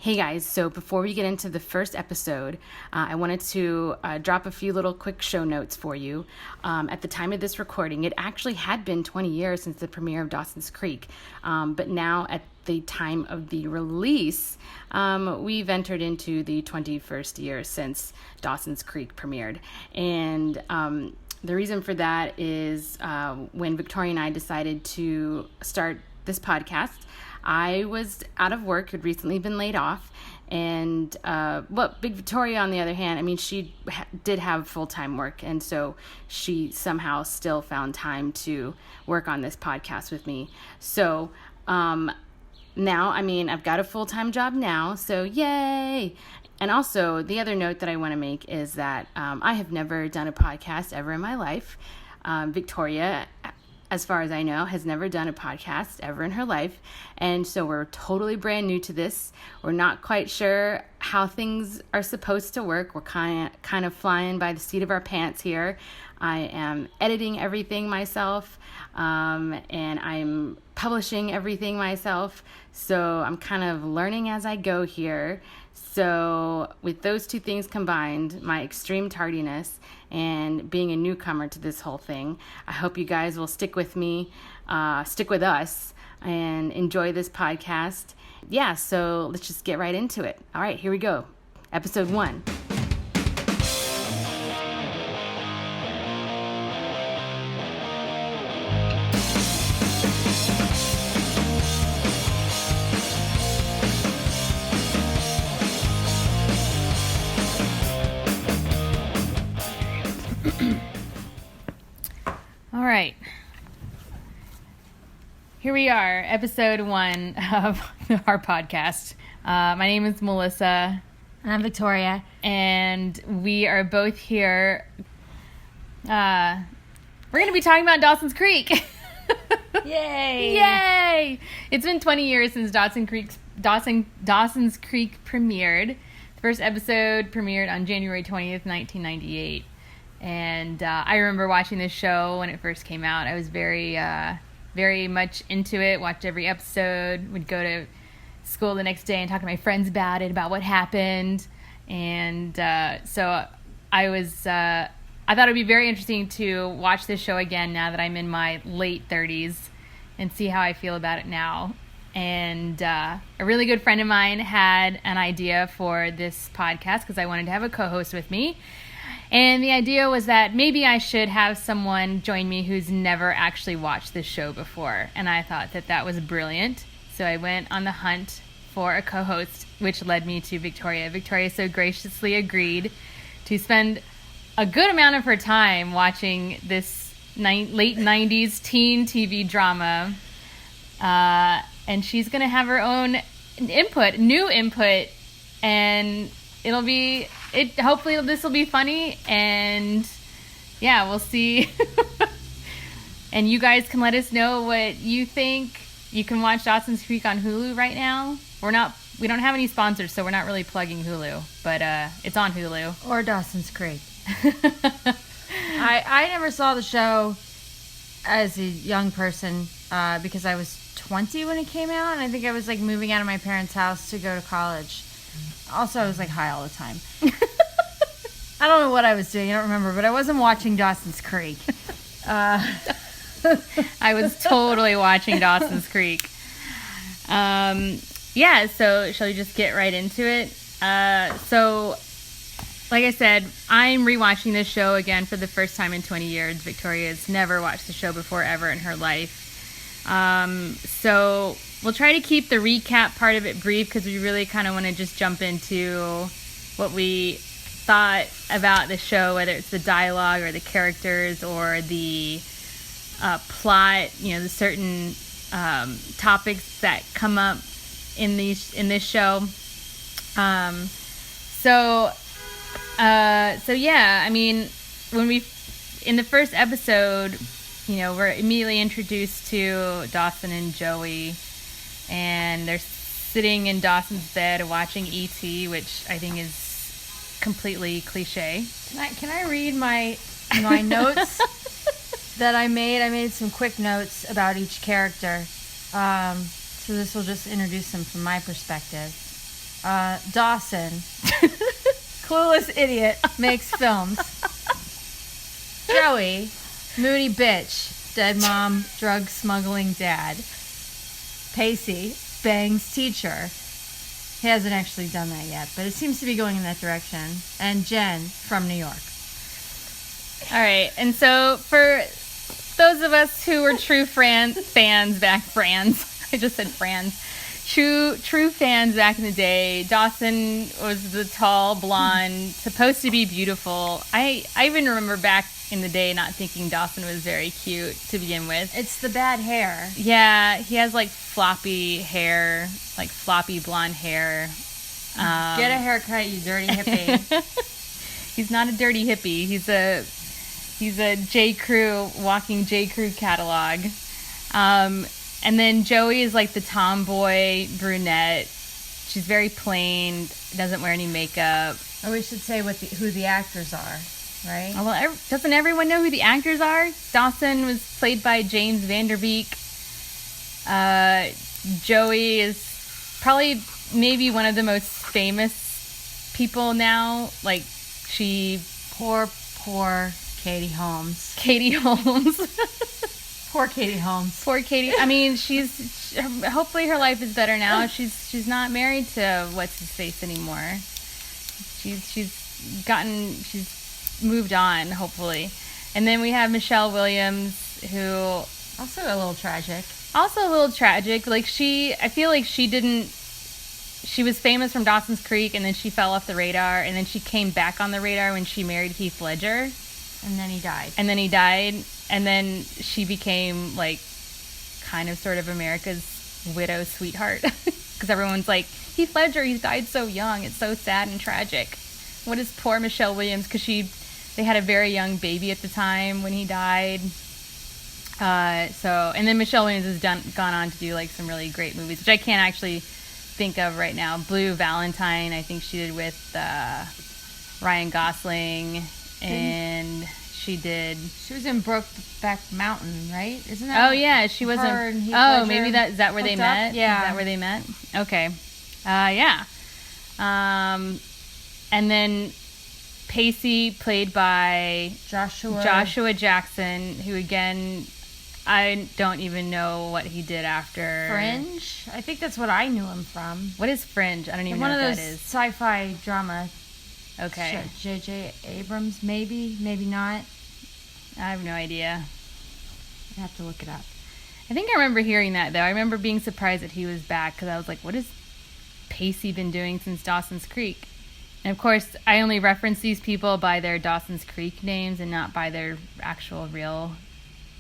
Hey guys, so before we get into the first episode, I wanted to drop a few little quick show notes for you. At the time of this recording, it actually had been 20 years since the premiere of Dawson's Creek, but now at the time of the release, we've entered into the 21st year since Dawson's Creek premiered. And the reason for that is when Victoria and I decided to start this podcast, I was out of work, had recently been laid off, and Big Victoria, on the other hand, I mean, she did have full-time work, and so she somehow still found time to work on this podcast with me. So now, I mean, I've got a full-time job now, so yay! And also, the other note that I want to make is that I have never done a podcast ever in my life. Victoria, as far as I know, has never done a podcast ever in her life. And so we're totally brand new to this. We're not quite sure how things are supposed to work. We're kind of flying by the seat of our pants here. I am editing everything myself, and I'm publishing everything myself. So I'm kind of learning as I go here. So with those two things combined, my extreme tardiness and being a newcomer to this whole thing, I hope you guys will stick with me, stick with us, and enjoy this podcast. Yeah, so let's just get right into it. All right, here we go. Episode 1. All right, here we are, episode 1 of our podcast. My name is Melissa. And I'm Victoria. And we are both here. We're going to be talking about Dawson's Creek. Yay! Yay! It's been 20 years since Dawson's Creek premiered. The first episode premiered on January 20th, 1998. And I remember watching this show when it first came out. I was very much into it, watched every episode, would go to school the next day and talk to my friends about it, about what happened. And so I thought it would be very interesting to watch this show again now that I'm in my late 30s and see how I feel about it now. And a really good friend of mine had an idea for this podcast because I wanted to have a co-host with me. And the idea was that maybe I should have someone join me who's never actually watched this show before. And I thought that was brilliant. So I went on the hunt for a co-host, which led me to Victoria. Victoria so graciously agreed to spend a good amount of her time watching this late 90s teen TV drama. And she's going to have her own new input, and hopefully this will be funny, and yeah, we'll see. And you guys can let us know what you think. You can watch Dawson's Creek on Hulu right now. We don't have any sponsors, so we're not really plugging Hulu, but it's on Hulu. Or Dawson's Creek. I never saw the show as a young person because I was 20 when it came out, and I think I was like moving out of my parents' house to go to college. Also, I was like high all the time. I don't know what I was doing. I don't remember, but I wasn't watching Dawson's Creek. I was totally watching Dawson's Creek. Yeah, so shall we just get right into it? So, like I said, I'm rewatching this show again for the first time in 20 years. Victoria's never watched the show before ever in her life. So we'll try to keep the recap part of it brief because we really kind of want to just jump into what we thought about the show, whether it's the dialogue or the characters or the plot, the certain topics that come up in this show. So yeah, I mean, in the first episode, we're immediately introduced to Dawson and Joey, and they're sitting in Dawson's bed watching E.T., which I think is completely cliche. Can I read my notes that I made? I made some quick notes about each character. So this will just introduce them from my perspective. Dawson, clueless idiot, makes films. Joey, moody bitch, dead mom, drug smuggling dad. Pacey, bangs teacher. He hasn't actually done that yet, but it seems to be going in that direction. And Jen from New York. All right, and so for those of us who were true fans back, I just said friends. True fans back in the day. Dawson was the tall blonde, supposed to be beautiful. I even remember back in the day not thinking Dawson was very cute to begin with. It's the bad hair. Yeah, he has like floppy hair, like floppy blonde hair. Get a haircut, you dirty hippie. He's not a dirty hippie. He's a walking J. Crew catalog. And then Joey is like the tomboy brunette. She's very plain, doesn't wear any makeup. Or we should say who the actors are, right? Oh, well, doesn't everyone know who the actors are? Dawson was played by James Vanderbeek. Joey is probably maybe one of the most famous people now. Like, Poor Katie Holmes. Katie Holmes. Poor Katie Holmes. Poor Katie. I mean, hopefully her life is better now. She's not married to what's his face anymore. She's moved on, hopefully. And then we have Michelle Williams, who Also a little tragic. Like I feel like she was famous from Dawson's Creek, and then she fell off the radar, and then she came back on the radar when she married Heath Ledger. And then he died. And then she became, like, kind of sort of America's widow sweetheart. Because everyone's like, Heath Ledger, he died so young. It's so sad and tragic. What is poor Michelle Williams? Because they had a very young baby at the time when he died. And then Michelle Williams has gone on to do, like, some really great movies, which I can't actually think of right now. Blue Valentine, I think she did with Ryan Gosling. And she was in Brokeback Mountain, right? Isn't that? Oh yeah, she was in. Oh, maybe is that where they met? Yeah, is that where they met? Okay, yeah. And then Pacey, played by Joshua Jackson, who again, I don't even know what he did after Fringe. I think that's what I knew him from. What is Fringe? I don't even know what that is. One of those sci-fi drama. Okay. J.J. Abrams, maybe not. I have no idea. I have to look it up. I think I remember hearing that, though. I remember being surprised that he was back, because I was like, what has Pacey been doing since Dawson's Creek? And, of course, I only reference these people by their Dawson's Creek names and not by their actual real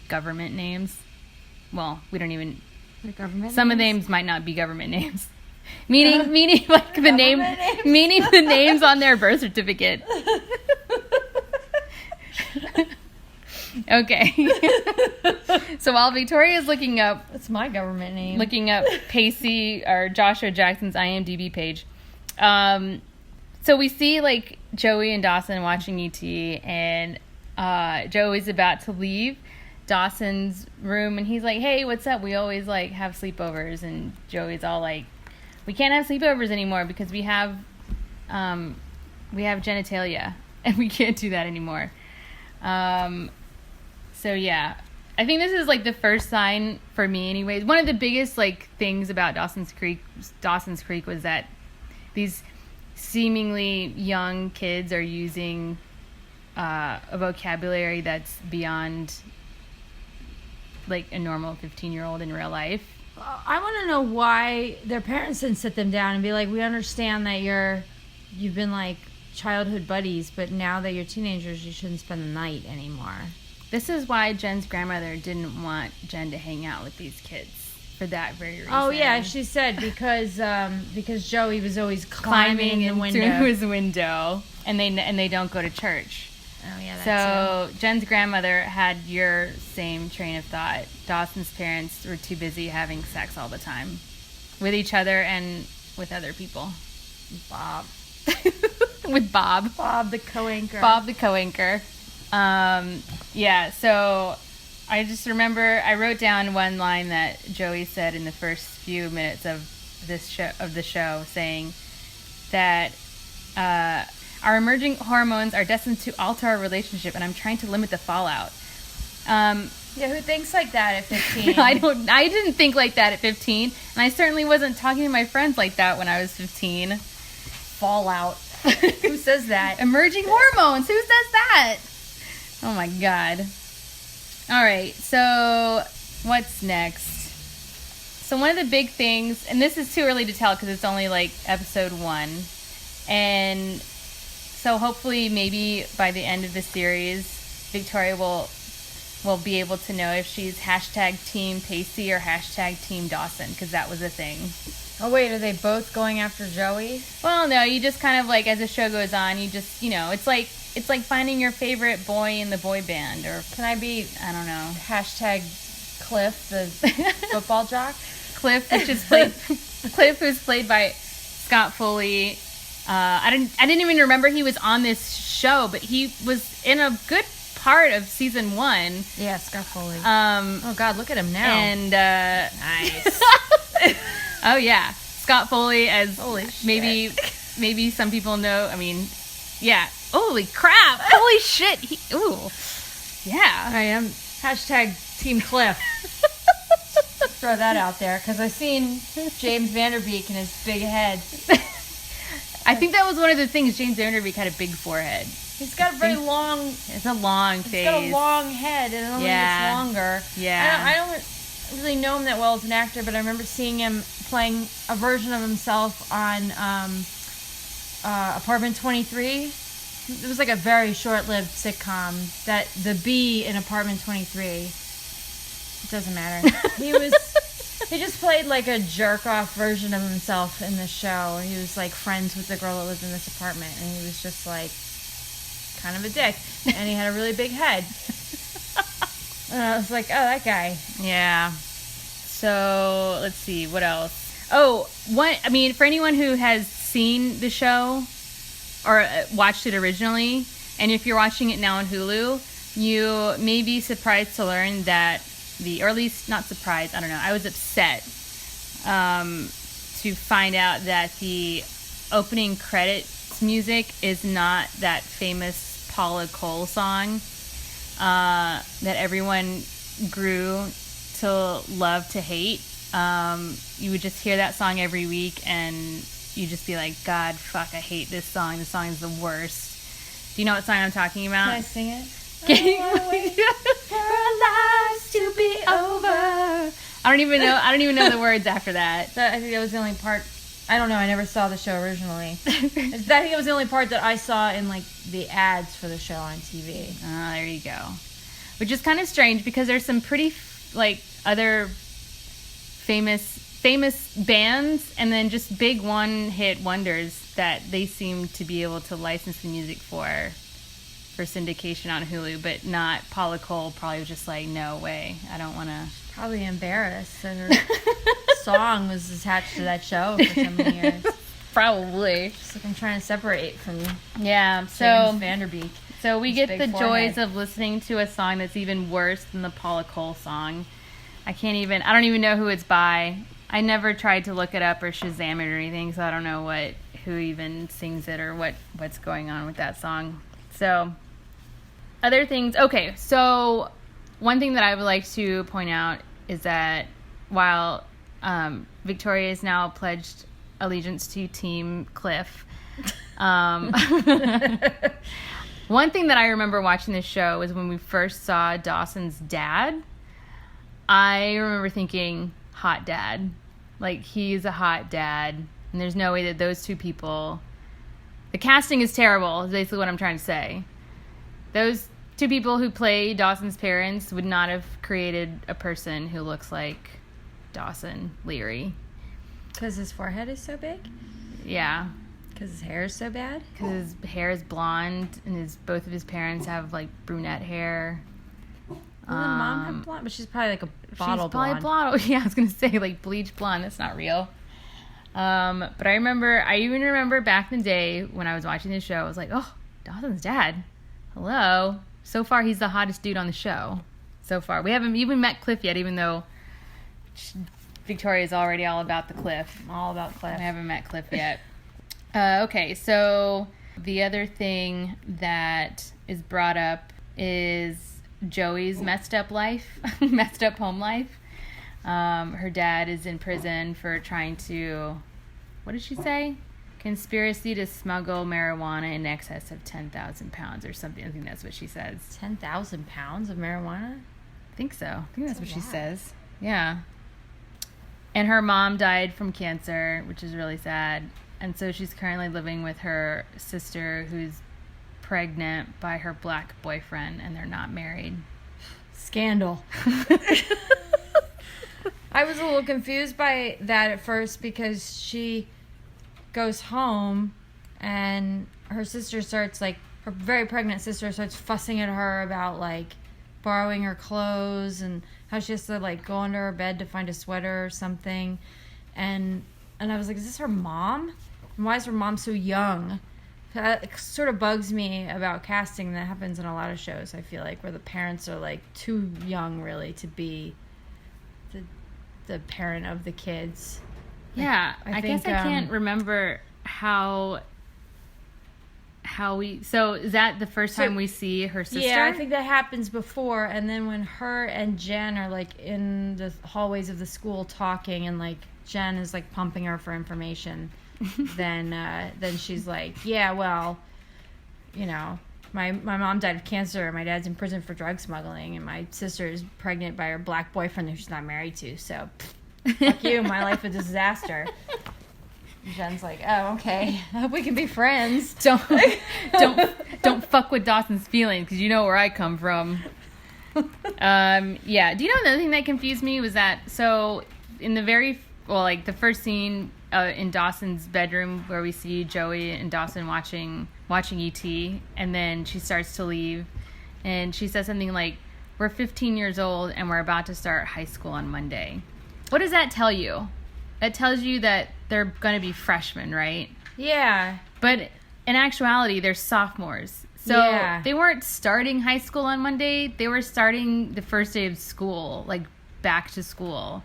government names. Well, we don't even... The government Some names? of the names might not be government names. Meaning like the name, meaning the names on their birth certificate. Okay. So while Victoria's looking up, that's my government name. Looking up Pacey or Joshua Jackson's IMDb page. So we see like Joey and Dawson watching ET, and Joey's about to leave Dawson's room, and he's like, "Hey, what's up? We always like have sleepovers." And Joey's all like, "We can't have sleepovers anymore because we have genitalia, and we can't do that anymore." So yeah, I think this is like the first sign for me, anyways. One of the biggest like things about Dawson's Creek was that these seemingly young kids are using a vocabulary that's beyond like a normal 15-year-old in real life. I want to know why their parents didn't sit them down and be like, "We understand that you've been like childhood buddies, but now that you're teenagers, you shouldn't spend the night anymore." This is why Jen's grandmother didn't want Jen to hang out with these kids, for that very reason. Oh yeah, she said because Joey was always climbing in the window. Through his window, and they don't go to church. Oh yeah, that's so Jen's grandmother had your same train of thought. Dawson's parents were too busy having sex all the time with each other and with other people. Bob. With Bob. Bob the co-anchor. Yeah, so I just remember I wrote down one line that Joey said in the first few minutes of the show, saying, that our emerging hormones are destined to alter our relationship, and I'm trying to limit the fallout. Yeah, who thinks like that at 15? I didn't think like that at 15, and I certainly wasn't talking to my friends like that when I was 15. Fallout. Who says that? Emerging hormones. Who says that? Oh my God. All right. So what's next? So one of the big things, and this is too early to tell because it's only like episode 1, and so hopefully maybe by the end of the series, Victoria will be able to know if she's hashtag Team Pacey or hashtag Team Dawson, because that was a thing. Oh, wait, are they both going after Joey? Well, no, you just kind of like, as the show goes on, you just, it's like finding your favorite boy in the boy band, or can I be, I don't know, hashtag Cliff, the football jock? Cliff, Cliff, who's played by Scott Foley. I didn't even remember he was on this show, but he was in a good part of season 1. Yeah, Scott Foley. Oh God, look at him now. And nice. Oh yeah, Scott Foley as holy shit. Maybe some people know. I mean, yeah. Holy crap! Holy shit! Ooh, yeah. I am hashtag Team Cliff. Throw that out there because I've seen James Vanderbeek and his big head. I think that was one of the things. James Vanderbeek had a big forehead. He's got a very long. It's a long face. He's got a long head, and it only gets longer. Yeah. I don't really know him that well as an actor, but I remember seeing him playing a version of himself on Apartment 23. It was like a very short-lived sitcom. That the bee in Apartment 23. It doesn't matter. He just played like a jerk-off version of himself in the show. He was like friends with the girl that lived in this apartment, and he was just like kind of a dick, and he had a really big head. And I was like, oh, that guy. Yeah. So let's see, what else? Oh, for anyone who has seen the show or watched it originally, and if you're watching it now on Hulu, you may be surprised to learn that or at least not surprised, I don't know, I was upset to find out that the opening credits music is not that famous Paula Cole song that everyone grew to love to hate. You would just hear that song every week and you just be like, God, fuck, I hate this song. This song is the worst. Do you know what song I'm talking about? Can I sing it? For our lives to be over. I don't even know the words after that. I think that was the only part. I don't know. I never saw the show originally. I think it was the only part that I saw in like the ads for the show on TV. Oh, there you go. Which is kind of strange because there's some pretty other famous bands and then just big one-hit wonders that they seem to be able to license the music for syndication on Hulu, but not Paula Cole. Probably was just like, no way, I don't want to. Probably embarrassed that her song was attached to that show for so many years. Probably. Just like I'm trying to separate from James Vanderbeek. So we get the joys of listening to a song that's even worse than the Paula Cole song. I don't even know who it's by. I never tried to look it up or Shazam it or anything, so I don't know who even sings it or what's going on with that song. So, other things. Okay, so one thing that I would like to point out is that while Victoria is now pledged allegiance to Team Cliff, one thing that I remember watching this show was when we first saw Dawson's dad. I remember thinking, hot dad. Like, he's a hot dad. And there's no way that those two people... The casting is terrible, is basically what I'm trying to say. Those two people who play Dawson's parents would not have created a person who looks like Dawson Leary. Because his forehead is so big? Yeah. Because his hair is so bad? Because his hair is blonde, and both of his parents have, like, brunette hair. Doesn't mom have blonde? But she's probably like a bottle blonde. She's probably blonde. Yeah, I was going to say, like, bleach blonde. That's not real. But I even remember back in the day when I was watching this show, I was like, oh, Dawson's dad. Hello. So far, he's the hottest dude on the show. So far. We haven't even met Cliff yet, even though Victoria's already all about the Cliff. I'm all about Cliff. I haven't met Cliff yet. Okay, so the other thing that is brought up is Joey's messed up life, messed up home life. Her dad is in prison for trying to, what did she say? Conspiracy to smuggle marijuana in excess of 10,000 pounds or something. I think that's what she says. 10,000 pounds of marijuana? I think so. I think that's what she says. Yeah. And her mom died from cancer, which is really sad. And so she's currently living with her sister who's pregnant by her black boyfriend, and they're not married. Scandal. I was a little confused by that at first because she goes home and her sister starts, like, her very pregnant sister starts fussing at her about, like, borrowing her clothes and how she has to, like, go under her bed to find a sweater or something. And I was like, is this her mom? And why is her mom so young? That sort of bugs me about casting. That happens in a lot of shows, I feel like, where the parents are, like, too young, really, to be the parent of the kids. Yeah, I guess I can't remember how we... So, is that the first time we see her sister? Yeah, I think that happens before, and then when her and Jen are, like, in the hallways of the school talking, and, like, Jen is, like, pumping her for information... then she's like, yeah, well, you know, my mom died of cancer, and my dad's in prison for drug smuggling, and my sister is pregnant by her black boyfriend who she's not married to, so fuck you, my life a disaster. Jen's like, oh, okay, I hope we can be friends. Don't fuck with Dawson's feelings, because you know where I come from. Yeah, do you know another thing that confused me was that, so in the the first scene in Dawson's bedroom where we see Joey and Dawson watching E.T., and then she starts to leave, and she says something like, we're 15 years old and we're about to start high school on Monday. What does that tell you? That tells you that they're going to be freshmen, right? Yeah. But in actuality, they're sophomores. So they weren't starting high school on Monday. They were starting the first day of school, like back to school.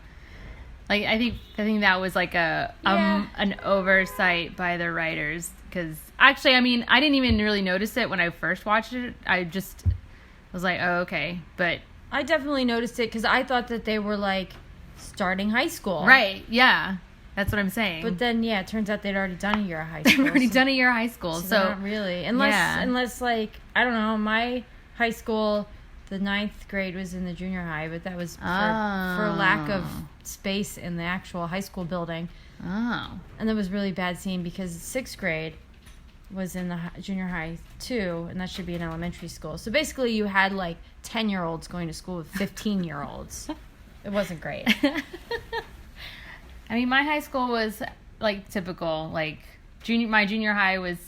Like, I think that was like an oversight by the writers, because actually, I mean, I didn't even really notice it when I first watched it. I just was like, oh, okay. But I definitely noticed it because I thought that they were, like, starting high school. Right, yeah. That's what I'm saying. But then, yeah, it turns out they'd already done a year of high school. They've already done a year of high school. So not really. Unless, like, I don't know, my high school... The 9th grade was in the junior high, but that was for lack of space in the actual high school building. Oh. And that was really bad scene because 6th grade was in the junior high too, and that should be an elementary school. So basically you had like 10-year-olds going to school with 15-year-olds. It wasn't great. I mean, my high school was like typical, like my junior high was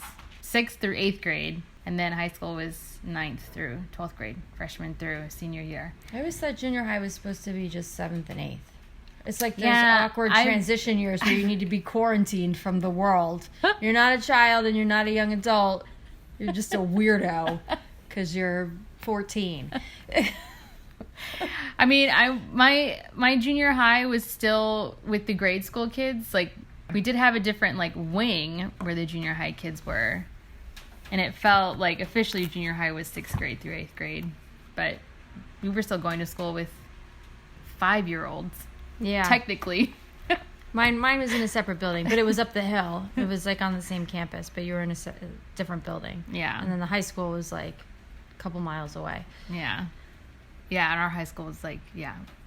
6th through 8th grade, and then high school was 9th through 12th grade, freshman through senior year. I always thought junior high was supposed to be just 7th and 8th. It's like those awkward transition years where you need to be quarantined from the world. You're not a child and you're not a young adult. You're just a weirdo because you're 14. I mean, my junior high was still with the grade school kids. Like, we did have a different, like, wing where the junior high kids were. And it felt like officially junior high was 6th grade through 8th grade. But we were still going to school with 5-year-olds. Yeah. Technically. Mine was in a separate building, but it was up the hill. It was like on the same campus, but you were in a different building. Yeah. And then the high school was like a couple miles away. Yeah. Yeah, and our high school was like,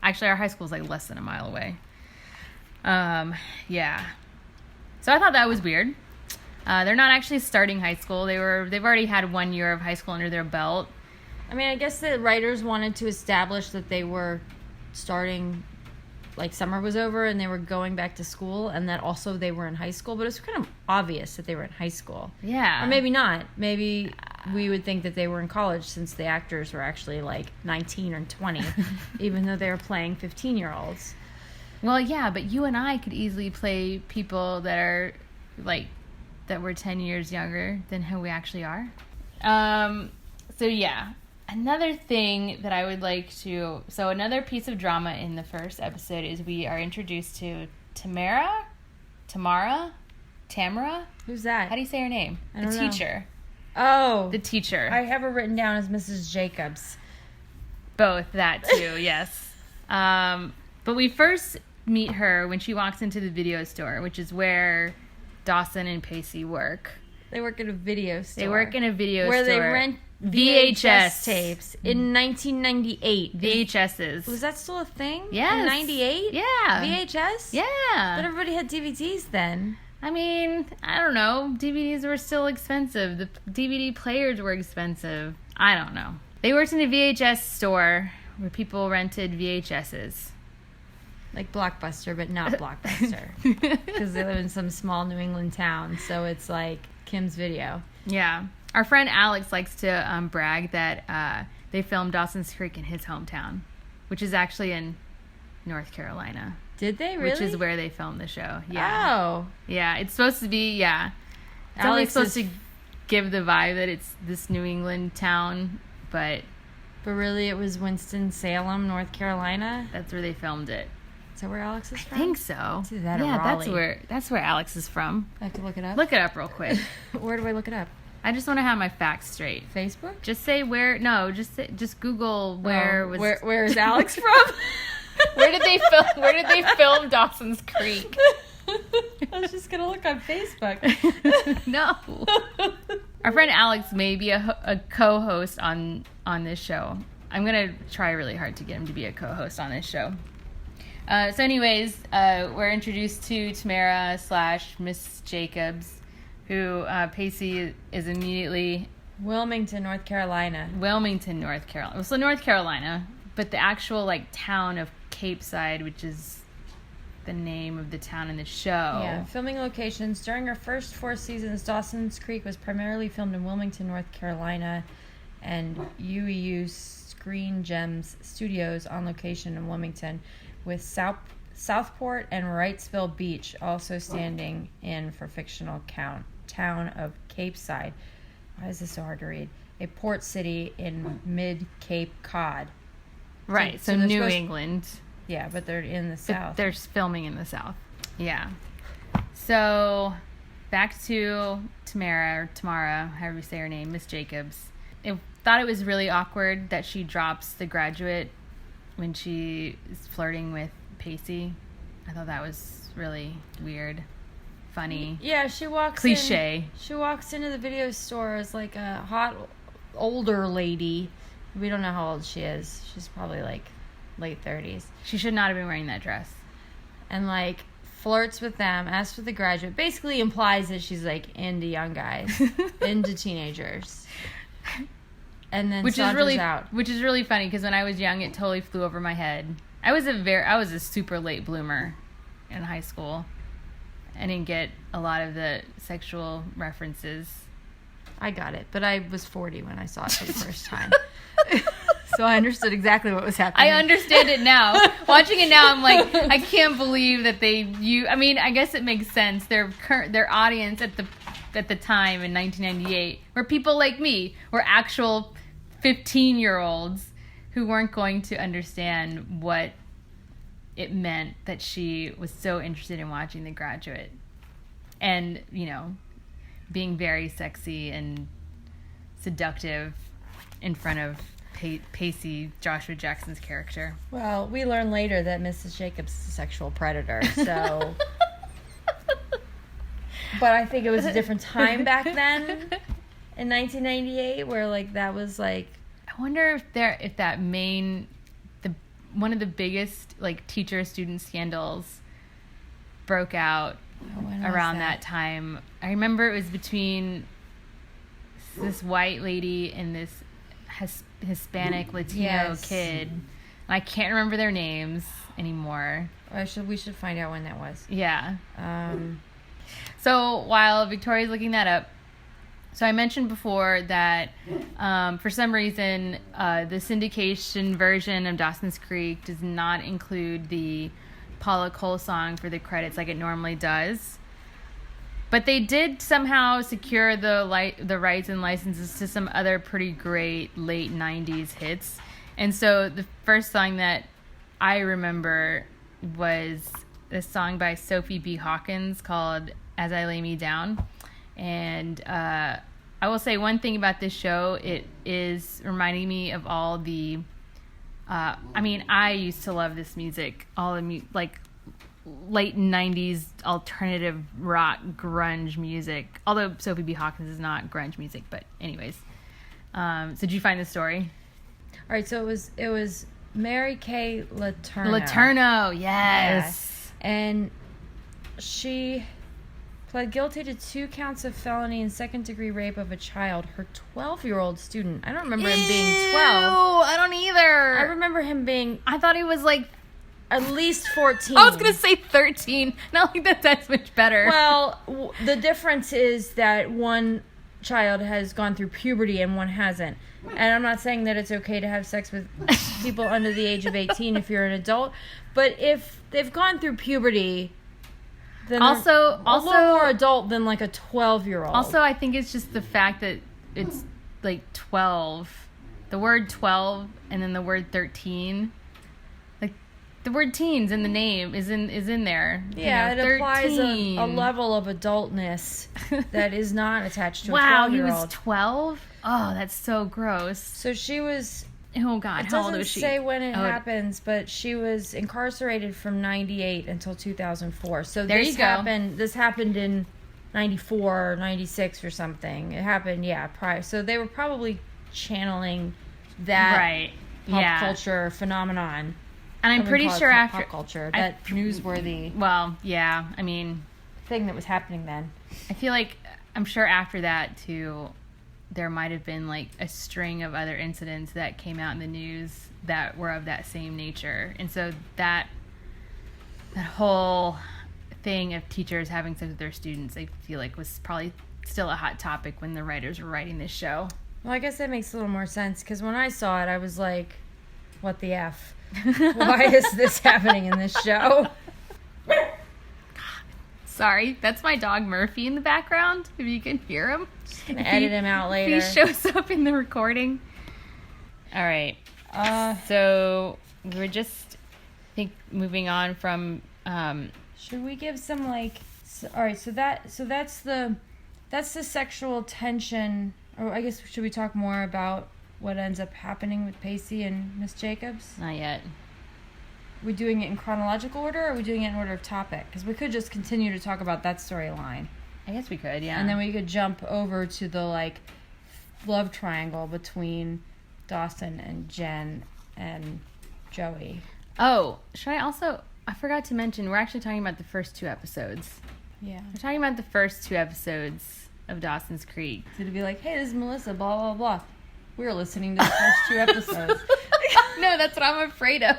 Actually, our high school was like less than a mile away. Yeah. So I thought that was weird. They're not actually starting high school. They've already had 1 year of high school under their belt. I mean, I guess the writers wanted to establish that they were starting, like, summer was over and they were going back to school, and that also they were in high school. But it's kind of obvious that they were in high school. Yeah. Or maybe not. Maybe we would think that they were in college since the actors were actually, like, 19 or 20, even though they were playing 15-year-olds. Well, yeah, but you and I could easily play people that are, like... that we're 10 years younger than who we actually are. So yeah, another thing that I would like to... So another piece of drama in the first episode is we are introduced to Tamara? Tamara? Who's that? How do you say her name? I don't the know. teacher. Oh. The teacher. I have her written down as Mrs. Jacobs. Both, that too, yes. But we first meet her when she walks into the video store, which is where Dawson and Pacey work. They work at a video store. They work in a video where store. they rent VHS tapes in 1998. VHSs. Was that still a thing? Yes. In 98? Yeah. VHS? Yeah. But everybody had DVDs then. I mean, I don't know. DVDs were still expensive. The DVD players were expensive. I don't know. They worked in a VHS store where people rented VHSs. Like Blockbuster, but not Blockbuster. Because they live in some small New England town, so it's like Kim's Video. Yeah. Our friend Alex likes to brag that they filmed Dawson's Creek in his hometown, which is actually in North Carolina. Did they really? Which is where they filmed the show. Yeah. Oh. Yeah, it's supposed to be, yeah. It's only supposed to give the vibe that it's this New England town, but really it was Winston-Salem, North Carolina? that's where they filmed it. Is that where Alex is from? I think so. It's either that or yeah, Raleigh. that's where Alex is from. I have to look it up? Look it up real quick. Where do I look it up? I just want to have my facts straight. Facebook? Just say where. No, just Google where was. Where is Alex from? Where did they film? Where did they film Dawson's Creek? I was just gonna look on Facebook. No. Our friend Alex may be a co-host on this show. I'm gonna try really hard to get him to be a co-host on this show. So anyways, we're introduced to Tamara / Miss Jacobs, who Pacey is immediately... Wilmington, North Carolina. So North Carolina, but the actual town of Cape Side, which is the name of the town in the show. Yeah, filming locations. During our first 4 seasons, Dawson's Creek was primarily filmed in Wilmington, North Carolina, and UEU Screen Gems Studios on location in Wilmington, with Southport and Wrightsville Beach also standing in for fictional town of Cape Side. Why is this so hard to read? A port city in mid-Cape Cod. Right, so New England. Yeah, but they're in the South. They're filming in the South. Yeah. So, back to Tamara, however you say her name, Miss Jacobs. I thought it was really awkward that she drops the graduate when she is flirting with Pacey. I thought that was really weird. Funny. Yeah, she walks cliche. She walks into the video store as a hot older lady. We don't know how old she is. She's probably late 30s. She should not have been wearing that dress. And flirts with them, asks for the graduate. Basically implies that she's into young guys, into teenagers. And then saunters out. Which is really funny because when I was young, it totally flew over my head. I was a super late bloomer in high school. I didn't get a lot of the sexual references. I got it, but I was 40 when I saw it for the first time. So I understood exactly what was happening. I understand it now. Watching it now, I'm like, I can't believe that I guess it makes sense. Their audience at the time in 1998 were people like me, were actual 15-year-olds who weren't going to understand what it meant that she was so interested in watching The Graduate. And, being very sexy and seductive in front of Pacey, Joshua Jackson's character. Well, we learn later that Mrs. Jacobs is a sexual predator, so... But I think it was a different time back then, in 1998, where, that was, I wonder if that one of the biggest, teacher-student scandals broke out around that time. I remember it was between this white lady and this Hispanic Latino kid. I can't remember their names anymore. We should find out when that was. Yeah. So while Victoria's looking that up, so I mentioned before that for some reason the syndication version of Dawson's Creek does not include the Paula Cole song for the credits like it normally does. But they did somehow secure the rights and licenses to some other pretty great late 90s hits. And so the first song that I remember was a song by Sophie B. Hawkins called As I Lay Me Down. And I will say one thing about this show. It is reminding me of all the... I used to love this music. All the late 90s alternative rock grunge music. Although Sophie B. Hawkins is not grunge music. But anyways. So did you find the story? All right, so it was Mary Kay Letourneau. Letourneau, yes. Yeah. And she pled guilty to 2 counts of felony and second-degree rape of a child, her 12-year-old student. I don't remember him being 12. I don't either. I remember him being... I thought he was like... At least 14. I was going to say 13. Not like that's much better. Well, the difference is that one child has gone through puberty and one hasn't. And I'm not saying that it's okay to have sex with people under the age of 18 if you're an adult. But if they've gone through puberty... Then also a little more adult than like a 12-year-old. Also, I think it's just the fact that it's like 12. The word 12 and then the word 13. Like the word teens in the name is in there. Yeah, you know, it applies a level of adultness that is not attached to a 12-year-old. Wow, he was 12? Oh, that's so gross. So she was... Oh, God, how old was she? It doesn't say when it happens, but she was incarcerated from 98 until 2004. So there you go. This happened in 94 or 96 or something. It happened, prior. So they were probably channeling that pop culture phenomenon. And I'm pretty sure after... Pop culture, that newsworthy... Well, yeah, I mean... thing that was happening then. I feel like, I'm sure after that, too... there might have been like a string of other incidents that came out in the news that were of that same nature. And so that whole thing of teachers having sex with their students, I feel like was probably still a hot topic when the writers were writing this show. Well, I guess that makes a little more sense because when I saw it, I was like, what the F? Why is this happening in this show? Sorry, that's my dog Murphy in the background, if you can hear him. Edit him out later. He shows up in the recording. All right. So we're just, I think, moving on from. Should we give some all right. So that's the sexual tension. Or I guess should we talk more about what ends up happening with Pacey and Miss Jacobs? Not yet. Are we doing it in chronological order, or are we doing it in order of topic? Because we could just continue to talk about that storyline. I guess we could, yeah. And then we could jump over to the, love triangle between Dawson and Jen and Joey. Oh, should I also... I forgot to mention, we're actually talking about the first 2 episodes. Yeah. We're talking about the first 2 episodes of Dawson's Creek. So to be like, hey, this is Melissa, blah, blah, blah. We're listening to the first 2 episodes. No, that's what I'm afraid of.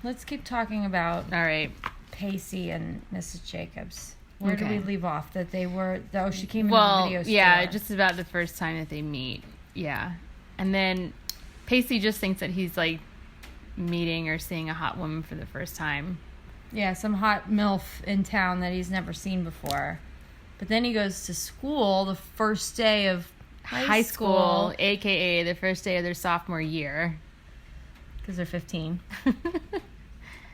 Let's keep talking about all right, Pacey and Mrs. Jacobs. Where did we leave off? That they were... Oh, she came into the video store. Yeah, just about the first time that they meet. Yeah. And then Pacey just thinks that he's, meeting or seeing a hot woman for the first time. Yeah, some hot MILF in town that he's never seen before. But then he goes to school the first day of high school, a.k.a. the first day of their sophomore year. Because they're 15.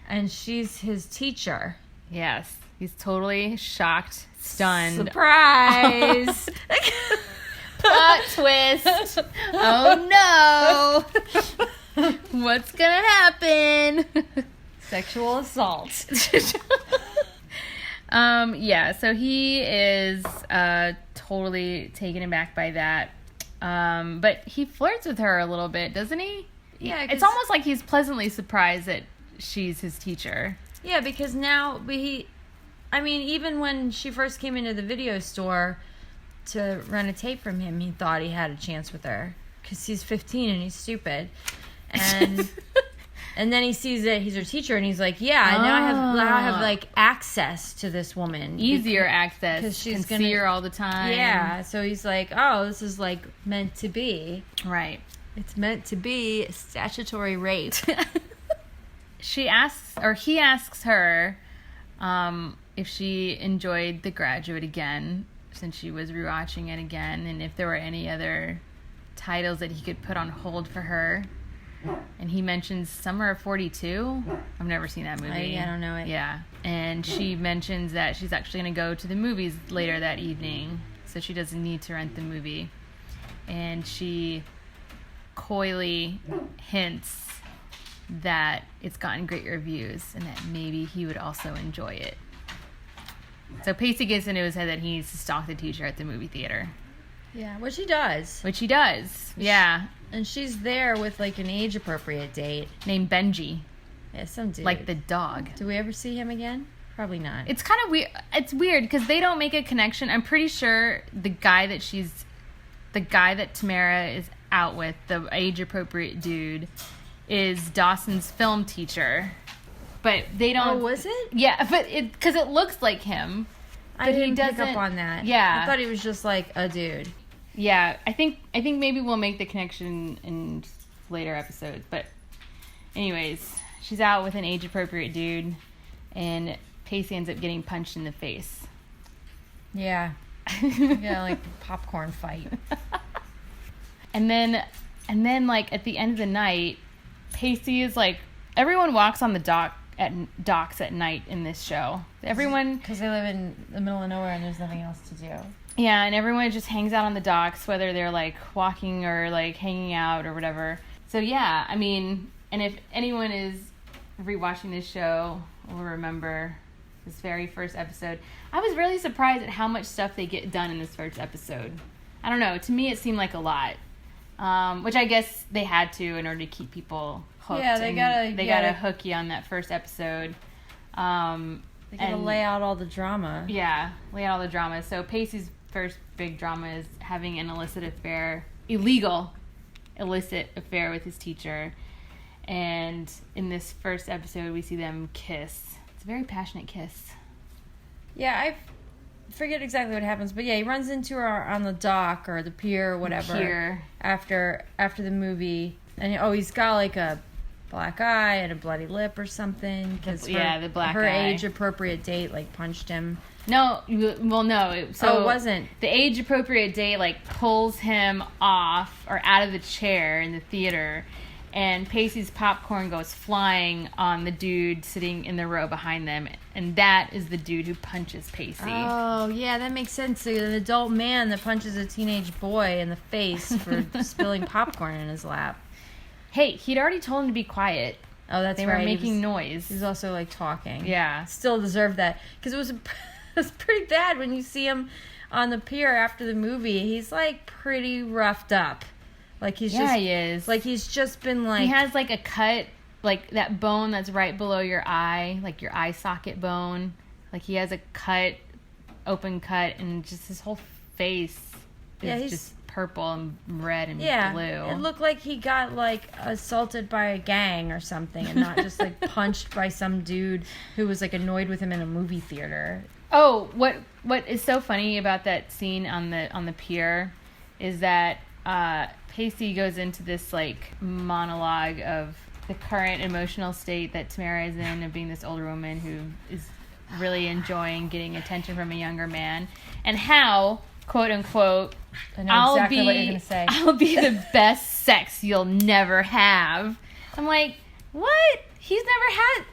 And she's his teacher. Yes. He's totally shocked, stunned. Surprise! Plot twist. Oh no. What's gonna happen? Sexual assault. Yeah, so he is totally taken aback by that. But he flirts with her a little bit, doesn't he? Yeah. It's almost like he's pleasantly surprised that she's his teacher. Yeah, because now even when she first came into the video store to rent a tape from him, he thought he had a chance with her because he's 15 and he's stupid. And and then he sees that he's her teacher and he's like, yeah, now I have access to this woman. Easier access because she's can see her all the time. Yeah, so he's like, oh, this is meant to be. Right. It's meant to be statutory rape. He asks her if she enjoyed The Graduate again, since she was rewatching it again, and if there were any other titles that he could put on hold for her. and he mentions Summer of 42. I've never seen that movie. I don't know it. Yeah. And she mentions that she's actually going to go to the movies later that evening, so she doesn't need to rent the movie. And she coyly hints that it's gotten great reviews and that maybe he would also enjoy it. So Pacey gets into his head that he needs to stalk the teacher at the movie theater. Yeah, which he does. Which he does, yeah. And she's there with, like, an age-appropriate date. Named Benji. Yeah, some dude. Like the dog. Do we ever see him again? Probably not. It's kind of weird. It's weird because they don't make a connection. I'm pretty sure the guy that Tamara is out with, the age-appropriate dude, is Dawson's film teacher. But they don't... Oh, was it? Yeah, but because it looks like him. I didn't pick up on that. Yeah. I thought he was just, like, a dude. Yeah, I think maybe we'll make the connection in later episodes. But anyways, she's out with an age-appropriate dude, and Pacey ends up getting punched in the face. Yeah. Yeah, like a popcorn fight. And then like at the end of the night, Pacey is like, everyone walks on the docks at night in this show. Everyone, because they live in the middle of nowhere and there's nothing else to do. Yeah, and everyone just hangs out on the docks, whether they're like walking or like hanging out or whatever. So yeah, I mean, and if anyone is rewatching this show will remember this very first episode. I was really surprised at how much stuff they get done in this first episode. I don't know, to me it seemed like a lot. Which I guess they had to in order to keep people hooked. Yeah, they gotta hook you on that first episode. They gotta lay out all the drama. Yeah, lay out all the drama. So Pacey's first big drama is having an illegal illicit affair with his teacher. And in this first episode, we see them kiss. It's a very passionate kiss. Yeah, I forget exactly what happens, but yeah, he runs into her on the dock or the pier or whatever. After the movie, and he's got like a black eye and a bloody lip or something. The black her eye. age appropriate date like punched him. No, well, no. So it wasn't. The age appropriate date like pulls him off or out of the chair in the theater, and Pacey's popcorn goes flying on the dude sitting in the row behind them, and that is the dude who punches Pacey. Oh, yeah, that makes sense. So an adult man that punches a teenage boy in the face for spilling popcorn in his lap. Hey, he'd already told him to be quiet. Oh, that's right. They were making noise. He was also, like, talking. Yeah. Still deserved that. Because it was pretty bad when you see him on the pier after the movie. He's, like, pretty roughed up. Like, he is. Like, he's just been, like... He has, like, a cut, like, that bone that's right below your eye, like your eye socket bone. Like, he has a cut, open cut, and just his whole face is just purple and red and blue. It looked like he got, like, assaulted by a gang or something and not just, like, punched by some dude who was, like, annoyed with him in a movie theater. Oh, what is so funny about that scene on the pier is that Pacey goes into this, like, monologue of the current emotional state that Tamara is in, of being this older woman who is really enjoying getting attention from a younger man, and how, quote unquote, I know exactly what you're gonna say. I'll be the best sex you'll never have. I'm like, what? He's never had.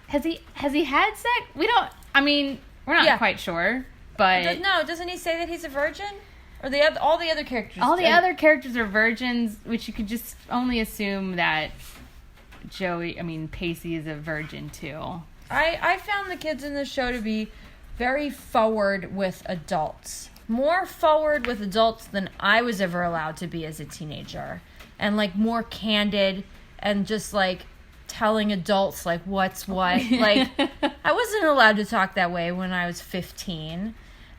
Has he had sex? We don't. I mean, we're not quite sure, but no. Doesn't he say that he's a virgin? Or all the other characters? All the other characters are virgins, which you could just only assume that Pacey is a virgin too. I found the kids in this show to be very forward with adults. More forward with adults than I was ever allowed to be as a teenager. And, like, more candid and just, like, telling adults, like, what's what. Like, I wasn't allowed to talk that way when I was 15.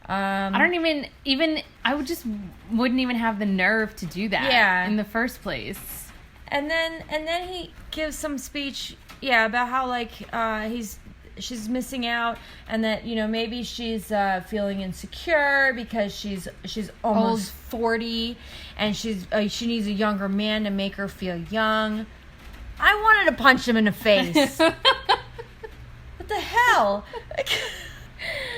I don't even I wouldn't even have the nerve to do that in the first place. And then he gives some speech about how, like, she's missing out, and that, you know, maybe she's feeling insecure because she's almost 40 and she needs a younger man to make her feel young. I wanted to punch him in the face. What the hell?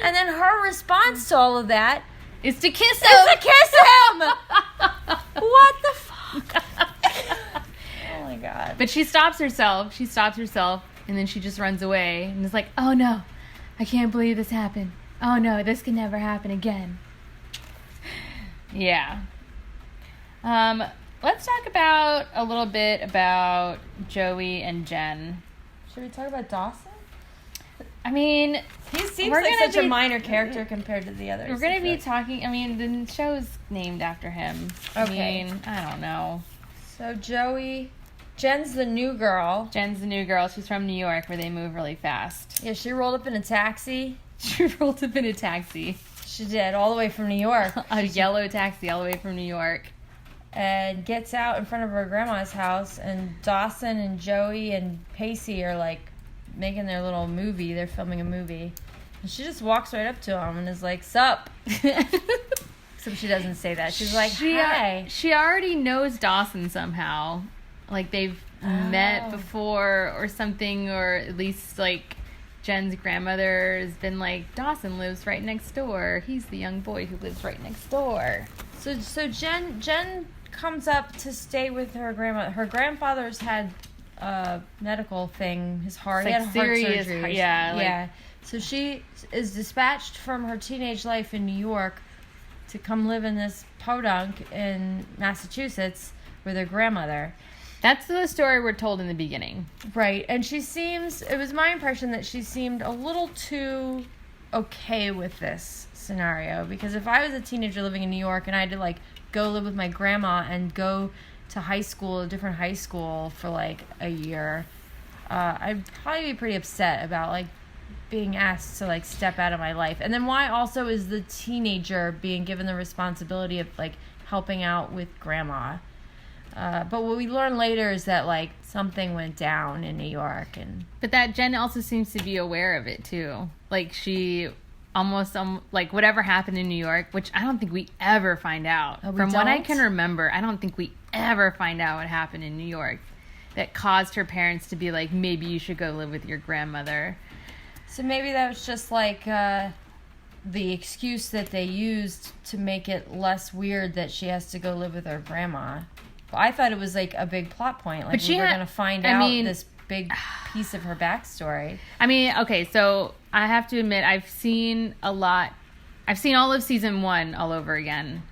And then her response to all of that is to kiss him. What the fuck? Oh my god. But she stops herself. And then she just runs away. And is like, oh, no. I can't believe this happened. Oh, no. This can never happen again. Yeah. Let's talk a little bit about Joey and Jen. Should we talk about Dawson? I mean, he seems like such a minor character compared to the others. We're going to be talking, the show's named after him. Okay. I don't know. So Jen's the new girl. She's from New York, where they move really fast. Yeah, she rolled up in a taxi. She did, all the way from New York. A yellow taxi all the way from New York. And gets out in front of her grandma's house, and Dawson and Joey and Pacey are like making their little movie. They're filming a movie. And she just walks right up to him and is like, sup? Except she doesn't say that. She's like, hi. She already knows Dawson somehow. Like, they've met before or something, or at least, like, Jen's grandmother has been like, Dawson lives right next door. He's the young boy who lives right next door. So Jen comes up to stay with her grandma. Her grandfather's had a medical thing. His heart, he had heart surgery. Yeah. So she is dispatched from her teenage life in New York to come live in this podunk in Massachusetts with her grandmother. That's the story we're told in the beginning. Right. And it was my impression that she seemed a little too okay with this scenario, because if I was a teenager living in New York and I had to like go live with my grandma and go to a different high school for like a year, I'd probably be pretty upset about like being asked to like step out of my life. And then why also is the teenager being given the responsibility of like helping out with grandma? But what we learn later is that like something went down in New York, but that Jen also seems to be aware of it too. Like she almost like whatever happened in New York, which I don't think we ever find out. From what I can remember, I don't think we ever find out what happened in New York that caused her parents to be like, maybe you should go live with your grandmother. So maybe that was just like the excuse that they used to make it less weird that she has to go live with her grandma. Well, I thought it was like a big plot point. Like we were going to find out this big piece of her backstory. I mean, okay, so I have to admit, I've seen all of season 1 all over again.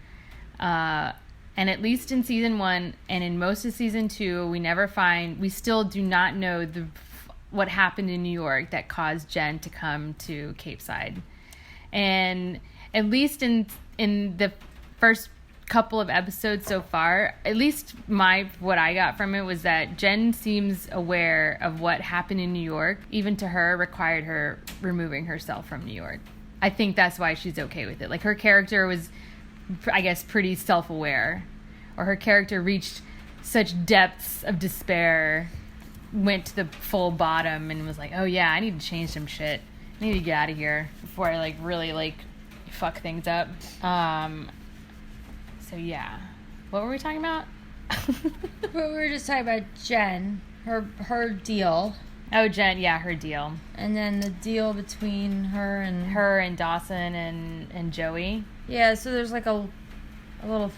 And at least in season 1 and in most of season 2, we still do not know what happened in New York that caused Jen to come to Cape Side. And at least in the first couple of episodes so far, at least what I got from it was that Jen seems aware of what happened in New York, even to her, required her removing herself from New York. I think that's why she's okay with it. Like, her character was, I guess, pretty self-aware, or her character reached such depths of despair, went to the full bottom and was like, oh yeah, I need to change some shit. I need to get out of here before I like really like fuck things up. So yeah, what were we talking about? We were just talking about Jen, her deal. Oh, Jen, yeah, her deal. And then the deal between her and Dawson and Joey. Yeah, so there's like a little.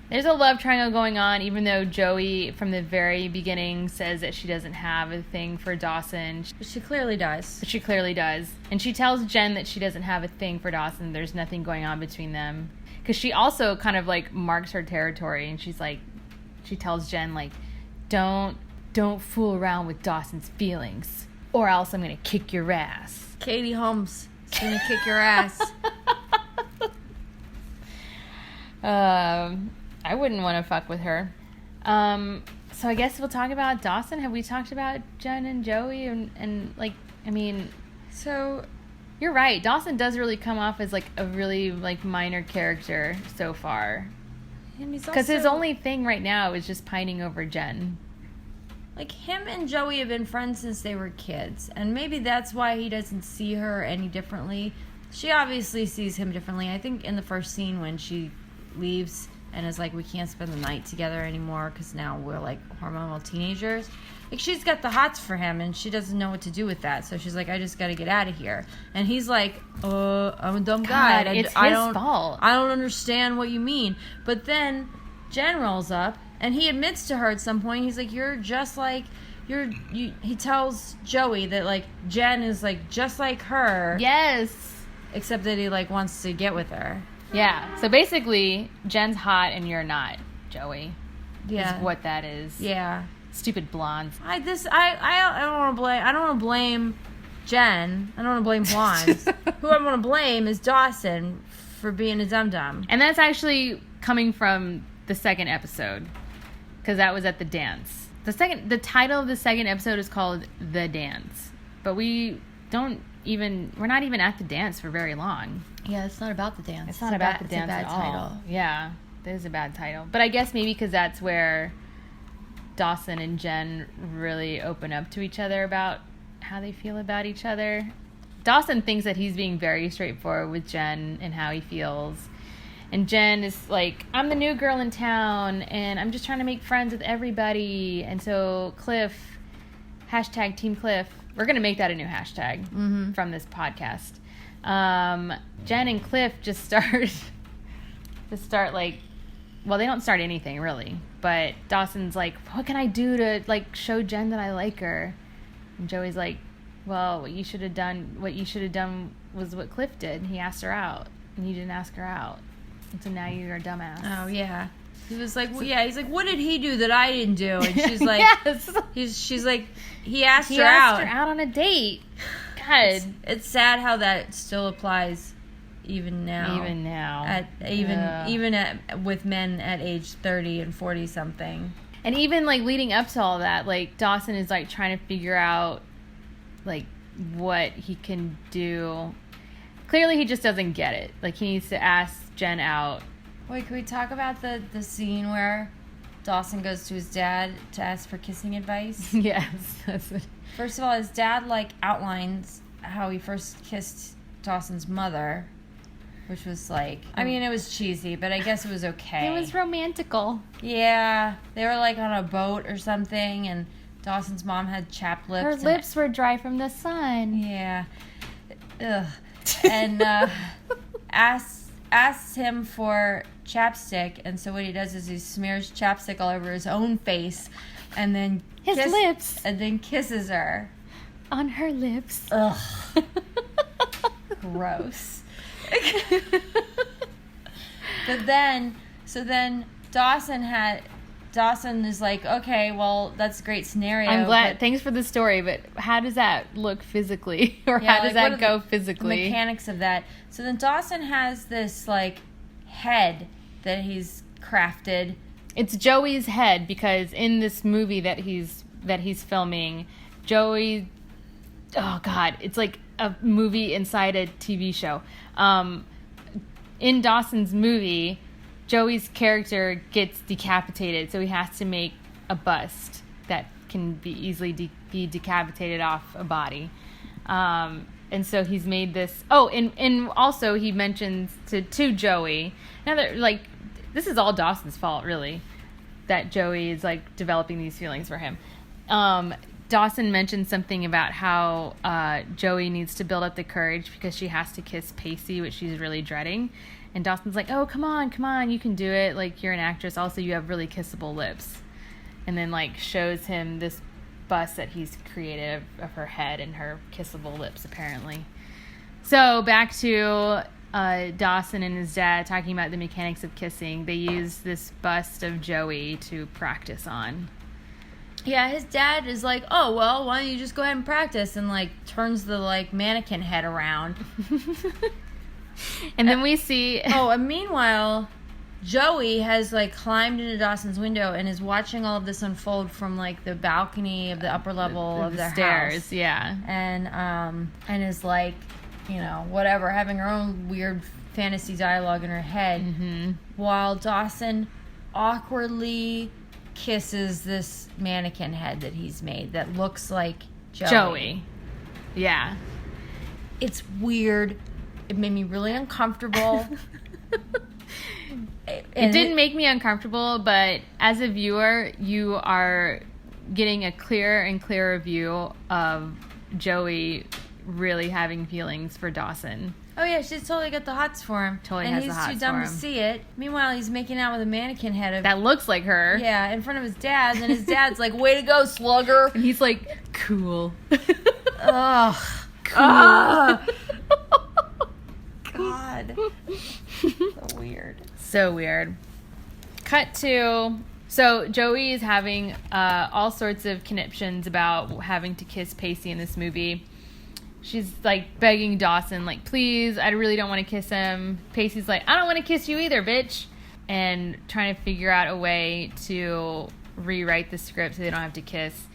There's a love triangle going on, even though Joey, from the very beginning, says that she doesn't have a thing for Dawson. But she clearly does. And she tells Jen that she doesn't have a thing for Dawson. There's nothing going on between them. Because she also kind of, like, marks her territory. And she's like, she tells Jen, like, don't fool around with Dawson's feelings, or else I'm going to kick your ass. Katie Holmes is going to kick your ass. I wouldn't want to fuck with her. So I guess we'll talk about Dawson. Have we talked about Jen and Joey? And like, I mean... So... You're right. Dawson does really come off as, like, a really, like, minor character so far. And he's also... Because his only thing right now is just pining over Jen. Like, him and Joey have been friends since they were kids. And maybe that's why he doesn't see her any differently. She obviously sees him differently. I think in the first scene when she leaves and is like, we can't spend the night together anymore because now we're, like, hormonal teenagers. Like, she's got the hots for him, and she doesn't know what to do with that. So she's like, I just got to get out of here. And he's like, I'm a dumb guy. It's his fault. I don't understand what you mean. But then Jen rolls up, and he admits to her at some point, he's like, you're just like, he tells Joey that, like, Jen is, like, just like her. Yes. Except that he, like, wants to get with her. Yeah. So basically, Jen's hot and you're not, Joey. Yeah. Is what that is. Yeah. Stupid blondes. I don't want to blame Jen. I don't want to blame blondes. Who I want to blame is Dawson for being a dum-dum. And that's actually coming from the second episode, because that was at the dance. The title of the second episode is called The Dance, but we're not even at the dance for very long. Yeah, it's not about the dance. It's not about the dance at all. Title. Yeah, that is a bad title. But I guess maybe because that's where Dawson and Jen really open up to each other about how they feel about each other. Dawson thinks that he's being very straightforward with Jen and how he feels. And Jen is like, I'm the new girl in town, and I'm just trying to make friends with everybody. And so Cliff, hashtag Team Cliff, we're going to make that a new hashtag from this podcast. Jen and Cliff just start like, well, they don't start anything really. But Dawson's like, what can I do to, like, show Jen that I like her? And Joey's like, well, what you should have done was what Cliff did. He asked her out, and you didn't ask her out. And so now you're a dumbass. Oh, yeah. He was like, well, yeah, he's like, what did he do that I didn't do? And she's like, yes. She's like, he asked her out. He asked her out on a date. God. It's sad how that still applies even now. With men at age 30 and 40 something. And even, like, leading up to all that, like, Dawson is, like, trying to figure out, like, what he can do. Clearly he just doesn't get it. Like, he needs to ask Jen out. Wait, can we talk about the scene where Dawson goes to his dad to ask for kissing advice? Yes. That's it. First of all, his dad, like, outlines how he first kissed Dawson's mother, which was, like, I mean, it was cheesy, but I guess it was okay. It was romantical. Yeah. They were, like, on a boat or something, and Dawson's mom had chapped lips. Her lips were dry from the sun. Yeah. Ugh. And asks him for chapstick, and so what he does is he smears chapstick all over his own face, and then his lips, and then kisses her on her lips. Ugh. Gross. But then Dawson is like, okay, well, that's a great scenario. I'm glad. Thanks for the story, but how does that look physically? Or how does that go physically? The mechanics of that. So then Dawson has this, like, head that he's crafted. It's Joey's head, because in this movie that he's filming, Joey, oh God, it's like a movie inside a TV show. In Dawson's movie, Joey's character gets decapitated, so he has to make a bust that can be easily be decapitated off a body. And so he's made this. Oh, and also he mentions to Joey. Now that, like, this is all Dawson's fault, really, that Joey is, like, developing these feelings for him. Dawson mentioned something about how Joey needs to build up the courage because she has to kiss Pacey, which she's really dreading. And Dawson's like, oh, come on, you can do it. Like, you're an actress. Also, you have really kissable lips. And then, like, shows him this bust that he's created of her head and her kissable lips, apparently. So, back to Dawson and his dad talking about the mechanics of kissing. They use this bust of Joey to practice on. Yeah, his dad is like, oh, well, why don't you just go ahead and practice? And, like, turns the, like, mannequin head around. And then we see... Oh, and meanwhile, Joey has, like, climbed into Dawson's window and is watching all of this unfold from, like, the balcony of the upper level of their stairs, house. Yeah. And is, like, you know, whatever, having her own weird fantasy dialogue in her head, while Dawson awkwardly kisses this mannequin head that he's made that looks like Joey. Yeah. It's weird. It made me really uncomfortable. It didn't make me uncomfortable, but as a viewer, you are getting a clearer and clearer view of Joey really having feelings for Dawson. Oh yeah, she's totally got the hots for him. Totally and has the he's hots too dumb for to him. see it. Meanwhile, he's making out with a mannequin head of That looks like her. yeah, in front of his dad, and his dad's like, "Way to go, slugger!" And he's like, cool. Ugh, Cool. God, so weird. So weird. Cut to... So Joey is having all sorts of conniptions about having to kiss Pacey in this movie. She's like begging Dawson, like, please, I really don't want to kiss him. Pacey's like, I don't want to kiss you either, bitch. And trying to figure out a way to rewrite the script so they don't have to kiss.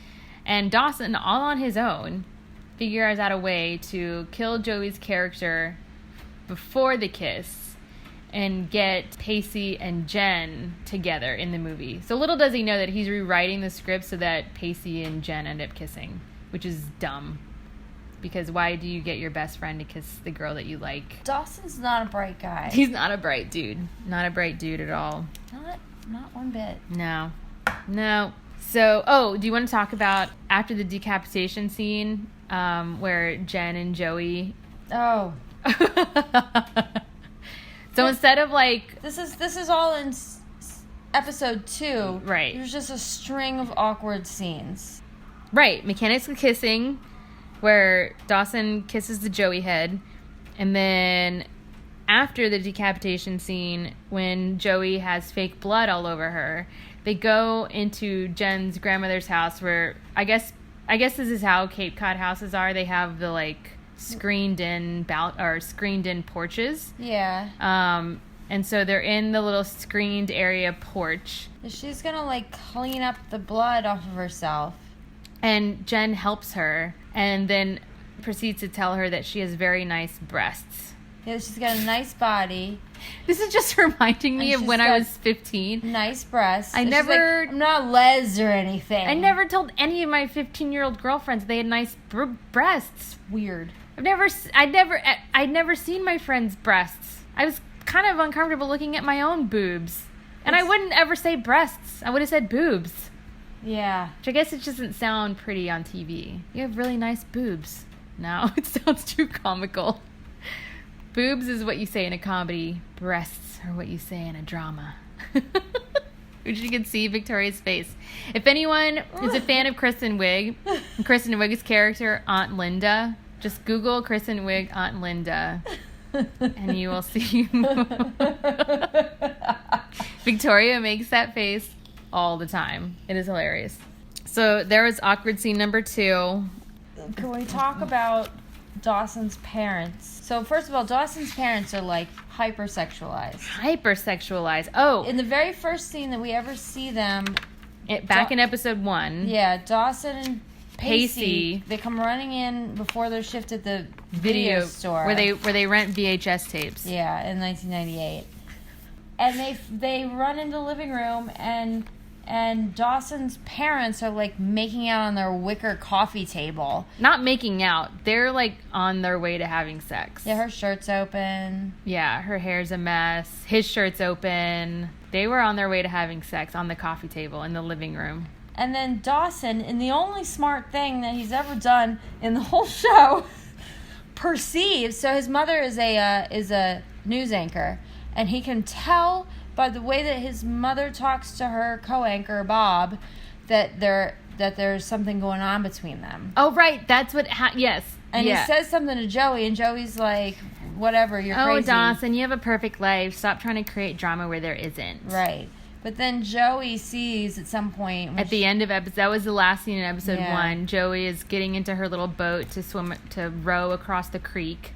And Dawson, all on his own, figures out a way to kill Joey's character before the kiss and get Pacey and Jen together in the movie. So little does he know that he's rewriting the script so that Pacey and Jen end up kissing, which is dumb. Because why do you get your best friend to kiss the girl that you like? Dawson's not a bright guy. He's not a bright dude. Not a bright dude at all. Not one bit. No. So, do you want to talk about after the decapitation scene where Jen and Joey... Oh. So instead of like... This is all in episode 2. Right. There's just a string of awkward scenes. Right. Mechanics of kissing, where Dawson kisses the Joey head. And then after the decapitation scene, when Joey has fake blood all over her, they go into Jen's grandmother's house where I guess this is how Cape Cod houses are. They have the like screened in porches. Yeah. And so they're in the little screened area porch. She's gonna like clean up the blood off of herself. And Jen helps her and then proceeds to tell her that she has very nice breasts. Yeah, she's got a nice body. This is just reminding me And of when she's I got was 15. Nice breasts. I And she's never- like, I'm not Les or anything. I never told any of my 15-year-old girlfriends they had nice breasts. Weird. I'd never seen my friends' breasts. I was kind of uncomfortable looking at my own boobs. And I wouldn't ever say breasts. I would have said boobs. Yeah. Which I guess it doesn't sound pretty on TV. You have really nice boobs. No, it sounds too comical. Boobs is what you say in a comedy. Breasts are what you say in a drama. Which you can see Victoria's face. If anyone is a fan of Kristen Wiig, and Kristen Wiig's character, Aunt Linda, just Google Kristen Wiig, Aunt Linda, and you will see. Victoria makes that face all the time. It is hilarious. So there was awkward scene number 2. Can we talk about Dawson's parents? So first of all, Dawson's parents are like hypersexualized. Hypersexualized. Oh, In the very first scene that we ever see them, back in episode 1. yeah, Dawson and Pacey. they come running in before their shift at the video store where they rent VHS tapes. yeah, in 1998, and they run into the living room and Dawson's parents are like making out on their wicker coffee table. Not making out. They're like on their way to having sex. Yeah, her shirt's open. Yeah, her hair's a mess. His shirt's open. They were on their way to having sex on the coffee table in the living room. And then Dawson, in the only smart thing that he's ever done in the whole show, perceives. So his mother is a news anchor, and he can tell by the way that his mother talks to her co-anchor Bob that there's something going on between them. Oh, right. That's what. Yes. And yeah. he says something to Joey, and Joey's like, "Whatever, you're Oh, crazy." Dawson, you have a perfect life. Stop trying to create drama where there isn't. Right. But then Joey sees at some point... At the end of episode... That was the last scene in episode 1. Joey is getting into her little boat to row across the creek.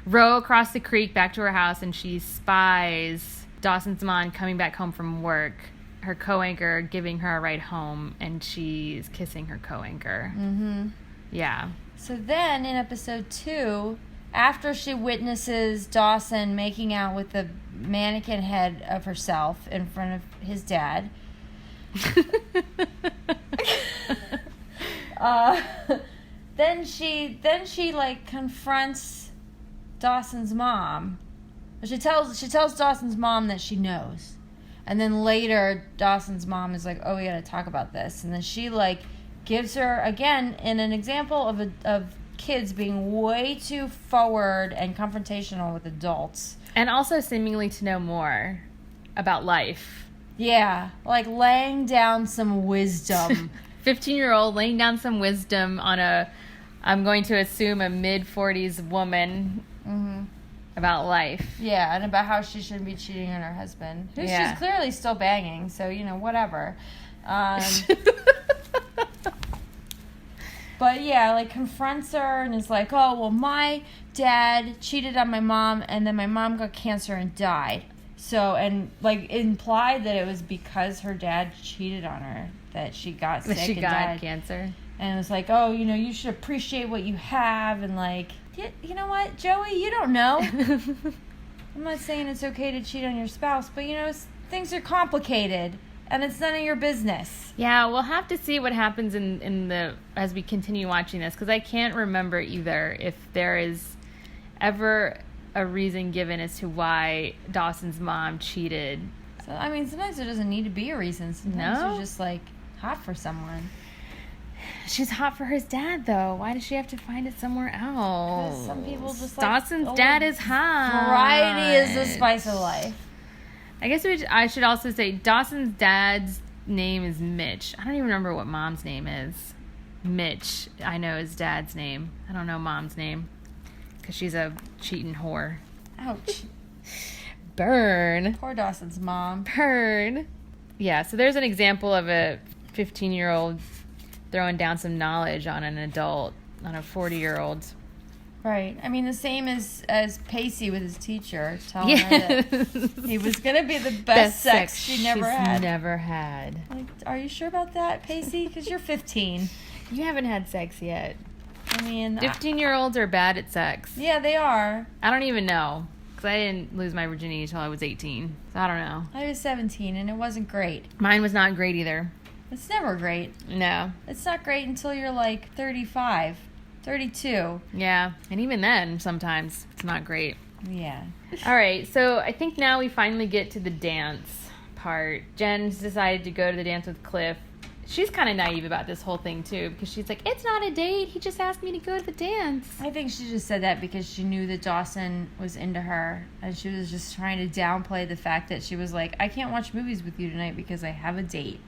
Back to her house, and she spies Dawson's mom coming back home from work. Her co-anchor giving her a ride home, and she's kissing her co-anchor. Mm-hmm. Yeah. So then in episode 2, after she witnesses Dawson making out with the mannequin head of herself in front of his dad, then she like confronts Dawson's mom. She tells Dawson's mom that she knows, and then later Dawson's mom is like, "Oh, we gotta talk about this," and then she like gives her again in an example of kids being way too forward and confrontational with adults. And also seemingly to know more about life. Yeah, like laying down some wisdom. 15-year-old laying down some wisdom on I'm going to assume a mid-40s woman about life. Yeah, and about how she shouldn't be cheating on her husband, who she's clearly still banging, so, whatever. But, yeah, like, confronts her and is like, oh, well, my dad cheated on my mom, and then my mom got cancer and died. So, and, like, implied that it was because her dad cheated on her that she got sick and died. She got cancer. And it was like, oh, you should appreciate what you have. And like, you know what, Joey, you don't know. I'm not saying it's okay to cheat on your spouse, but, things are complicated. And it's none of your business. Yeah, we'll have to see what happens as we continue watching this. Because I can't remember either if there is ever a reason given as to why Dawson's mom cheated. So, I mean, sometimes there doesn't need to be a reason. Sometimes you're just, like, hot for someone. She's hot for her dad, though. Why does she have to find it somewhere else? Because some people just Dawson's dad is hot. Variety is the spice of life. I guess I should also say Dawson's dad's name is Mitch. I don't even remember what mom's name is. Mitch, I know his dad's name. I don't know mom's name. Because she's a cheating whore. Ouch. Burn. Poor Dawson's mom. Burn. Yeah, so there's an example of a 15-year-old throwing down some knowledge on an adult, on a 40-year-old. Right. I mean, the same as Pacey with his teacher, telling her that he was going to be the best sex she never had. Never had. Like, are you sure about that, Pacey? Because you're 15. You haven't had sex yet. I mean... 15-year-olds are bad at sex. Yeah, they are. I don't even know. Because I didn't lose my virginity until I was 18. So I don't know. I was 17, and it wasn't great. Mine was not great either. It's never great. No. It's not great until you're like 35, 32. Yeah. And even then, sometimes, it's not great. Yeah. All right. So I think now we finally get to the dance part. Jen's decided to go to the dance with Cliff. She's kind of naive about this whole thing, too, because she's like, it's not a date. He just asked me to go to the dance. I think she just said that because she knew that Dawson was into her, and she was just trying to downplay the fact that she was like, I can't watch movies with you tonight because I have a date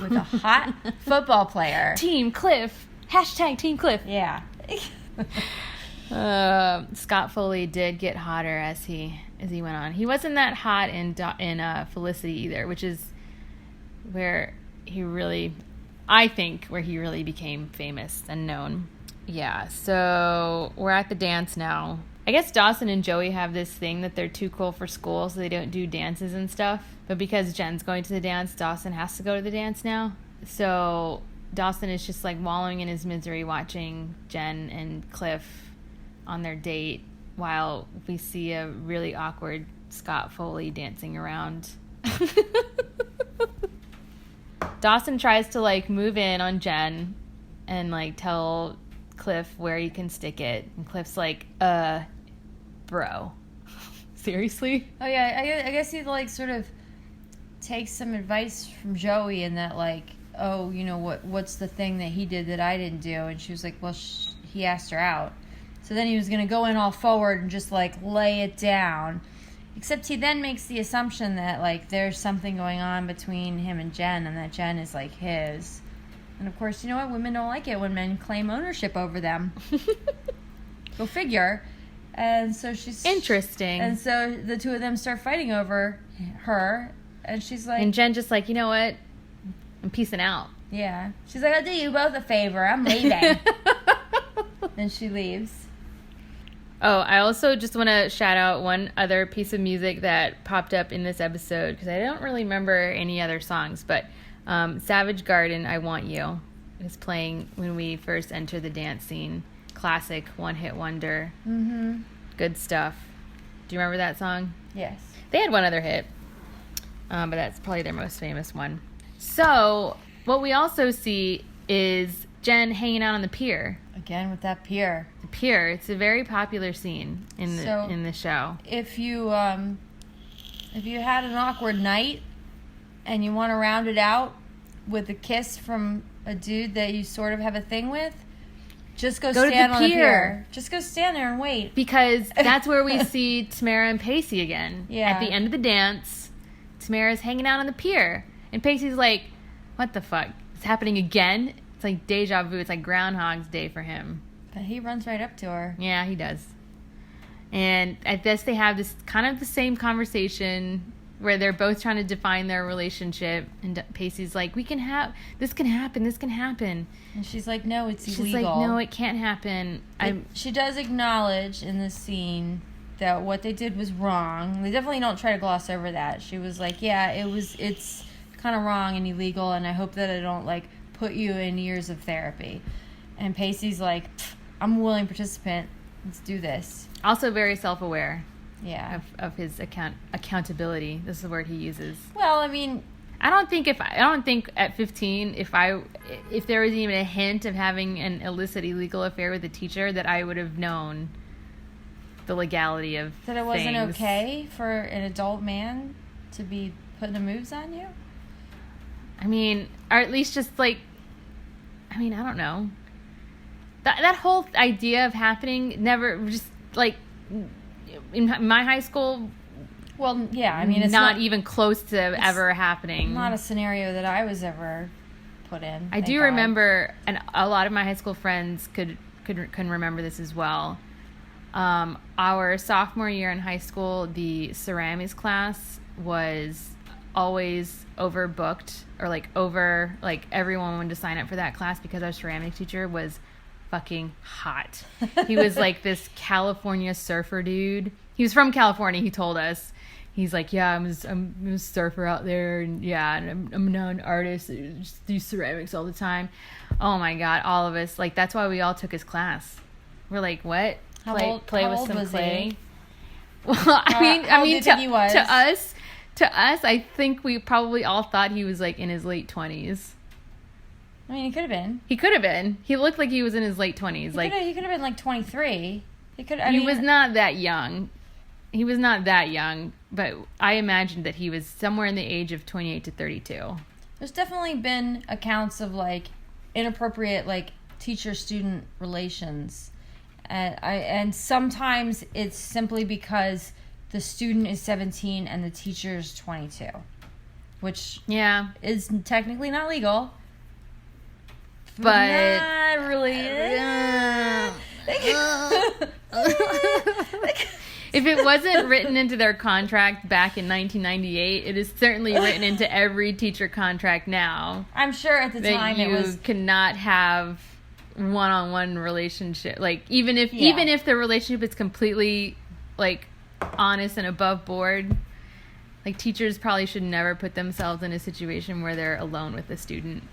with a hot football player. Team Cliff. Hashtag Team Cliff. Yeah. Scott Foley did get hotter as he went on. He wasn't that hot in Felicity either, which is where he really became famous and known. Yeah, so we're at the dance now. I guess Dawson and Joey have this thing that they're too cool for school, so they don't do dances and stuff. But because Jen's going to the dance, Dawson has to go to the dance now. So Dawson is just like wallowing in his misery watching Jen and Cliff on their date while we see a really awkward Scott Foley dancing around. Dawson tries to like move in on Jen and like tell Cliff where he can stick it. And Cliff's like, bro. Seriously? Oh yeah, I guess he like sort of takes some advice from Joey in that like, oh, what's the thing that he did that I didn't do? And she was like, well, he asked her out. So then he was going to go in all forward and just like lay it down. Except he then makes the assumption that like there's something going on between him and Jen and that Jen is like his. And of course, you know what? Women don't like it when men claim ownership over them. Go figure. And so she's... Interesting. And so the two of them start fighting over her. And she's like... And Jen just like, you know what? I'm peacing out. Yeah. She's like, I'll do you both a favor. I'm leaving. And she leaves. Oh, I also just want to shout out one other piece of music that popped up in this episode because I don't really remember any other songs, but Savage Garden, I Want You is playing when we first enter the dance scene. Classic, one-hit wonder. Mm-hmm. Good stuff. Do you remember that song? Yes. They had one other hit, but that's probably their most famous one. So what we also see is Jen hanging out on the pier. Again with that pier. The pier. It's a very popular scene in the show. If you had an awkward night and you want to round it out with a kiss from a dude that you sort of have a thing with, Just go to stand the on the pier. pier. Just go stand there and wait. Because that's where we see Tamara and Pacey again. Yeah. At the end of the dance, Tamara's hanging out on the pier. And Pacey's like, what the fuck? It's happening again? It's like deja vu. It's like Groundhog's Day for him. But he runs right up to her. Yeah, he does. And at this, they have this kind of the same conversation where they're both trying to define their relationship. And Pacey's like, this can happen. And she's like, no, it's illegal. She's like, no, it can't happen. She does acknowledge in this scene that what they did was wrong. They definitely don't try to gloss over that. She was like, yeah, it's kind of wrong and illegal, and I hope that I don't, like, put you in years of therapy. And Pacey's like, I'm a willing participant. Let's do this. Also very self-aware. Yeah. Of his accountability. This is the word he uses. Well, I mean, I don't think at 15 if there was even a hint of having an illicit illegal affair with a teacher that I would have known the legality of that it wasn't things. Okay for an adult man to be putting the moves on you. I mean, or at least just like, I mean, I don't know. That whole idea of happening never just like in my high school. Well, yeah, I mean, it's not even close to ever happening. Not a scenario that I was ever put in. I do remember, and a lot of my high school friends can remember this as well. Our sophomore year in high school, the ceramics class was always overbooked, or like everyone wanted to sign up for that class because our ceramics teacher was fucking hot. He was like this California surfer dude. He was from California, he told us. He's like, yeah, I'm a surfer out there, and yeah, and I'm now an artist. I just do ceramics all the time. Oh my God, all of us, like, that's why we all took his class. We're like, what? How Play old with some was clay? he? Well, I mean, how old do you think he was? To us, I think we probably all thought he was like in his late 20s. I mean, he could have been. He could have been. He looked like he was in his late 20s. He could have been like 23. He was not that young. He was not that young, but I imagined that he was somewhere in the age of 28 to 32. There's definitely been accounts of like inappropriate like teacher-student relations, and sometimes it's simply because the student is 17 and the teacher's 22, which is technically not legal, but not really. If it wasn't written into their contract back in 1998, it is certainly written into every teacher contract now. I'm sure at the time it was... you cannot have one-on-one relationship. Like, even if the relationship is completely, like, honest and above board, like, teachers probably should never put themselves in a situation where they're alone with a student.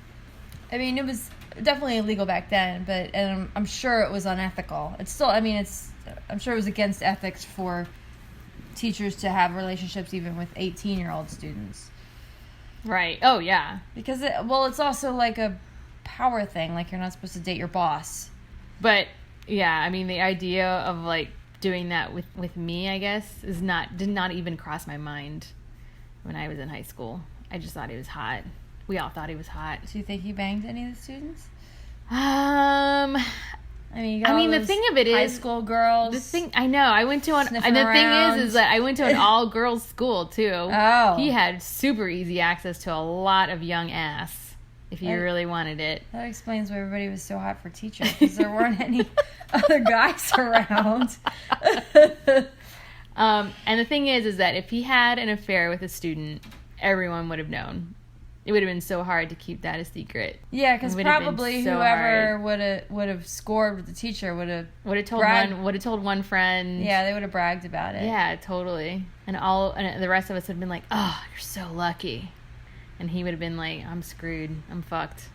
I mean, it was definitely illegal back then, but I'm sure it was unethical. It's still, I mean, I'm sure it was against ethics for teachers to have relationships even with 18-year-old students. Right. Oh, yeah. Because, it's also like a power thing. Like, you're not supposed to date your boss. But, yeah, I mean, the idea of, like, doing that with me, I guess, did not even cross my mind when I was in high school. I just thought he was hot. We all thought he was hot. Do you think he banged any of the students? I mean, the thing of it is, high school girls. The thing I know, I went to and the around. thing is that I went to an all girls school too. Oh, he had super easy access to a lot of young ass if you really wanted it. That explains why everybody was so hot for teachers, because there weren't any other guys around. And the thing is that if he had an affair with a student, everyone would have known. It would have been so hard to keep that a secret. Yeah, because probably whoever would have scored with the teacher would have told one friend. Yeah, they would have bragged about it. Yeah, totally. And the rest of us would have been like, "Oh, you're so lucky," and he would have been like, "I'm screwed. I'm fucked."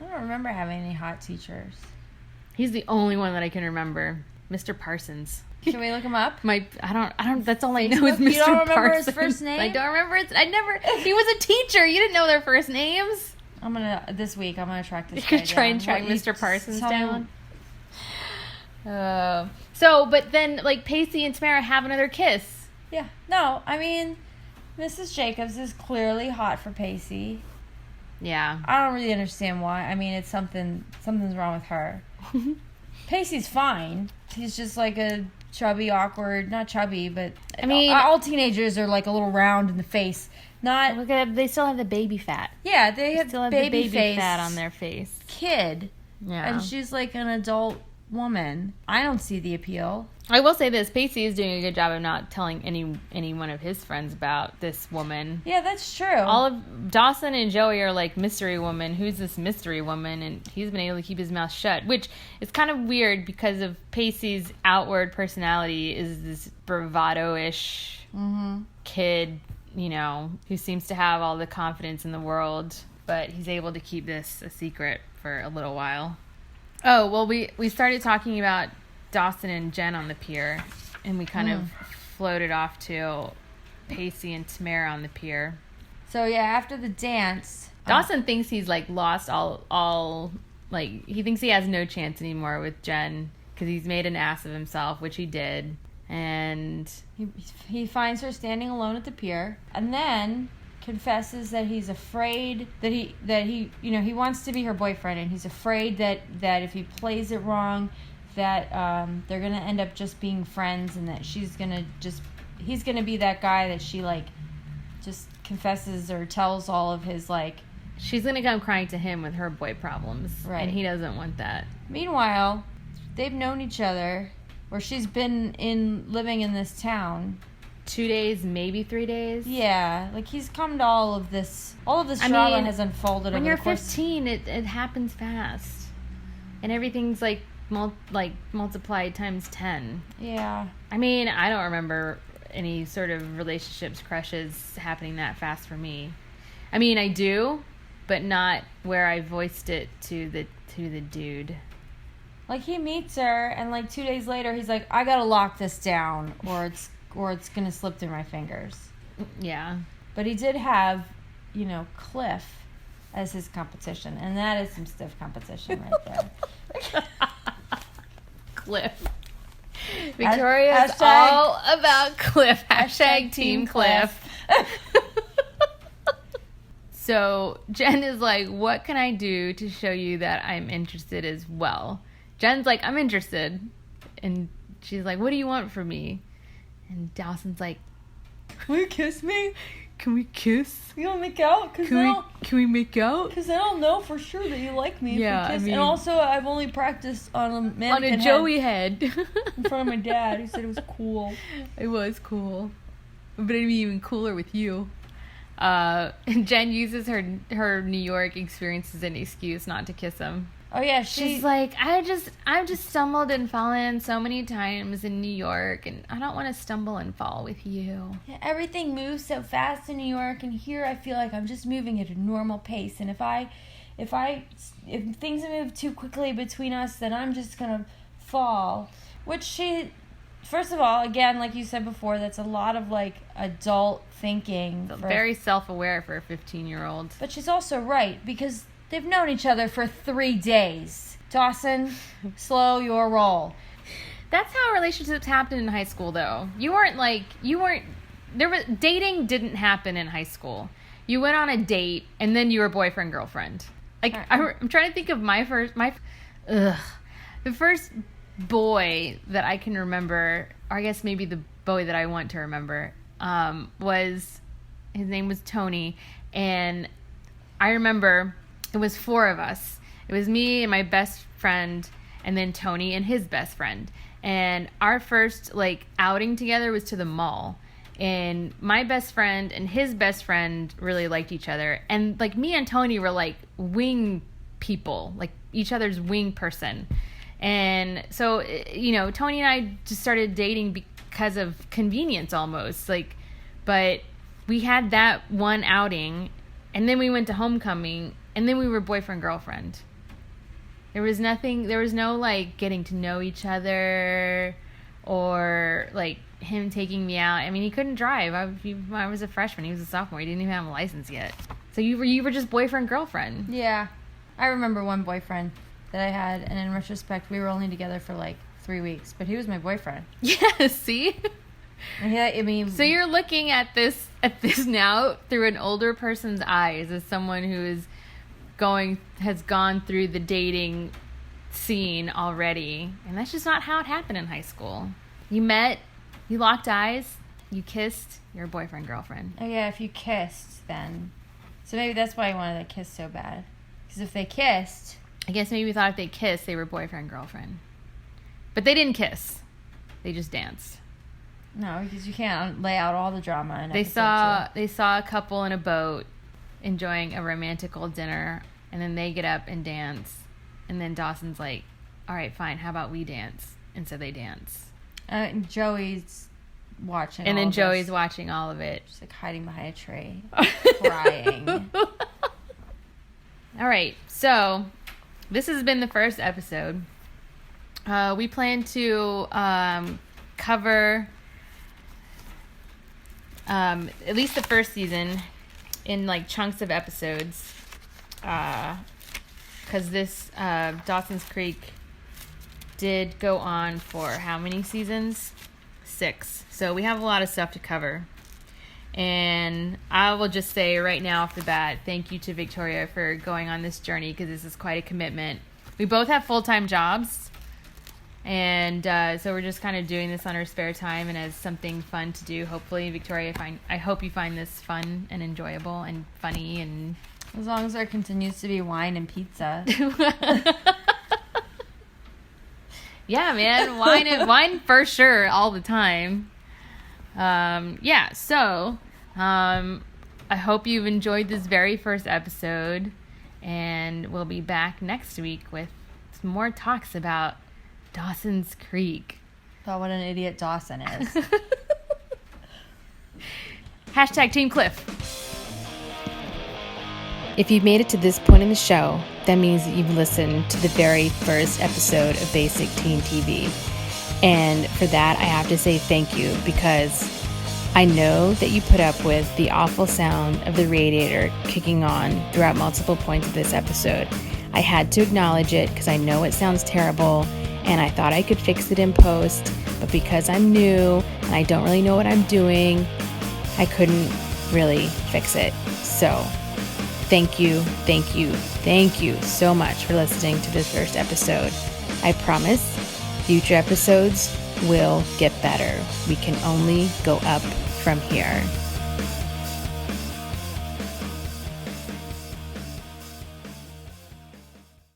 I don't remember having any hot teachers. He's the only one that I can remember, Mr. Parsons. Can we look him up? I don't. That's all I know is Mr. Parsons. You don't remember his first name? I don't remember it. He was a teacher. You didn't know their first names. This week I'm gonna track this. You could try and track Mr. Parsons down. But then, like, Pacey and Tamara have another kiss. Yeah. No, I mean, Mrs. Jacobs is clearly hot for Pacey. Yeah. I don't really understand why. I mean, it's something's wrong with her. Pacey's fine. He's just like a chubby, awkward, not chubby, but I mean, all teenagers are like a little round in the face. Not look at, they still have the baby fat. Yeah, they still have baby the baby face fat on their face. Kid. Yeah. And she's like an adult woman. I don't see the appeal. I will say this, Pacey is doing a good job of not telling any one of his friends about this woman. Yeah, that's true. All of Dawson and Joey are like, mystery woman, who's this mystery woman? And he's been able to keep his mouth shut, which is kind of weird because of Pacey's outward personality is this bravado-ish kid, you know, who seems to have all the confidence in the world, but he's able to keep this a secret for a little while. Oh, well, we started talking about Dawson and Jen on the pier, and we kind of floated off to Pacey and Tamara on the pier. So, yeah, after the dance... Dawson thinks he's, like, lost all like, he thinks he has no chance anymore with Jen, because he's made an ass of himself, which he did, and... He finds her standing alone at the pier, and then confesses that he's afraid that he you know, he wants to be her boyfriend, and he's afraid that if he plays it wrong, that they're gonna end up just being friends, and that he's gonna be that guy that she like just confesses or tells all of his like. She's gonna come crying to him with her boy problems, right? And he doesn't want that. Meanwhile, they've known each other, or she's been living in this town 2 days, maybe 3 days. Yeah, like he's come to all of this drama has unfolded. When over you're the course 15, it happens fast, and everything's like multiplied times 10. Yeah. I mean, I don't remember any sort of relationships, crushes happening that fast for me. I mean, I do, but not where I voiced it to the dude. Like he meets her, and like 2 days later, he's like, "I gotta lock this down, or it's gonna slip through my fingers." Yeah. But he did have, you know, Cliff as his competition, and that is some stiff competition right there. Cliff. Victoria's all about Cliff. Hashtag Team Cliff. So Jen is like, what can I do to show you that I'm interested as well? Jen's like, I'm interested. And she's like, what do you want from me? And Dawson's like, will you kiss me? Can we kiss? You want to make out? Can we make out? Because I don't know for sure that you like me if yeah, we kiss. I mean, and also, I've only practiced on a mannequin on a Joey head. in front of my dad, who said it was cool. It was cool. But it'd be even cooler with you. And Jen uses her New York experience as an excuse not to kiss him. Oh yeah, she's like, I've just stumbled and fallen so many times in New York, and I don't want to stumble and fall with you. Yeah, everything moves so fast in New York, and here I feel like I'm just moving at a normal pace. And if things move too quickly between us, then I'm just gonna fall. Which she, first of all, again, like you said before, that's a lot of like adult thinking. Very self-aware for a 15-year-old. But she's also right, because they've known each other for 3 days. Dawson, slow your roll. That's how relationships happen in high school, though. Dating didn't happen in high school. You went on a date, and then you were boyfriend, girlfriend. Like, I'm trying to think of the first boy that I can remember, or I guess maybe the boy that I want to remember, his name was Tony, and I remember it was 4 of us. It was me and my best friend, and then Tony and his best friend. And our first, like, outing together was to the mall. And my best friend and his best friend really liked each other. And, like, me and Tony were, like, wing people, like, each other's wing person. And so, you know, Tony and I just started dating because of convenience almost. Like, but we had that one outing, and then we went to homecoming, and then we were boyfriend, girlfriend. There was no, like, getting to know each other or, like, him taking me out. I mean, he couldn't drive. I was a freshman. He was a sophomore. He didn't even have a license yet. So you were just boyfriend, girlfriend. Yeah. I remember one boyfriend that I had, and in retrospect, we were only together for, like, 3 weeks. But he was my boyfriend. Yeah, see? So you're looking at this now through an older person's eyes, as someone who has gone through the dating scene already. And that's just not how it happened in high school. You met, you locked eyes, you kissed, you're boyfriend, girlfriend. Oh, yeah, if you kissed, then. So maybe that's why I wanted to kiss so bad. Because if they kissed. I guess maybe we thought if they kissed, they were boyfriend, girlfriend. But they didn't kiss. They just danced. No, because you can't lay out all the drama in They episode 2. They saw a couple in a boat enjoying a romantical dinner, and then they get up and dance. And then Dawson's like, all right, fine, how about we dance? And so they dance. Joey's watching And all then of Joey's this. watching all of it. Just like hiding behind a tree, crying. All right, so this has been the first episode. We plan to cover at least the first season in like chunks of episodes, because this Dawson's Creek did go on for how many seasons? 6. So we have a lot of stuff to cover. And I will just say right now off the bat, thank you to Victoria for going on this journey, because this is quite a commitment. We both have full-time jobs, and so we're just kind of doing this on our spare time and as something fun to do. Hopefully, Victoria, I hope you find this fun and enjoyable and funny. And As long as there continues to be wine and pizza. yeah, man, wine for sure all the time. So I hope you've enjoyed this very first episode, and we'll be back next week with some more talks about Dawson's Creek. About what an idiot Dawson is. Hashtag Team Cliff. If you've made it to this point in the show, that means that you've listened to the very first episode of Basic Teen TV. And for that, I have to say thank you, because I know that you put up with the awful sound of the radiator kicking on throughout multiple points of this episode. I had to acknowledge it because I know it sounds terrible, and I thought I could fix it in post, but because I'm new and I don't really know what I'm doing, I couldn't really fix it. So thank you so much for listening to this first episode. I promise future episodes will get better. We can only go up from here.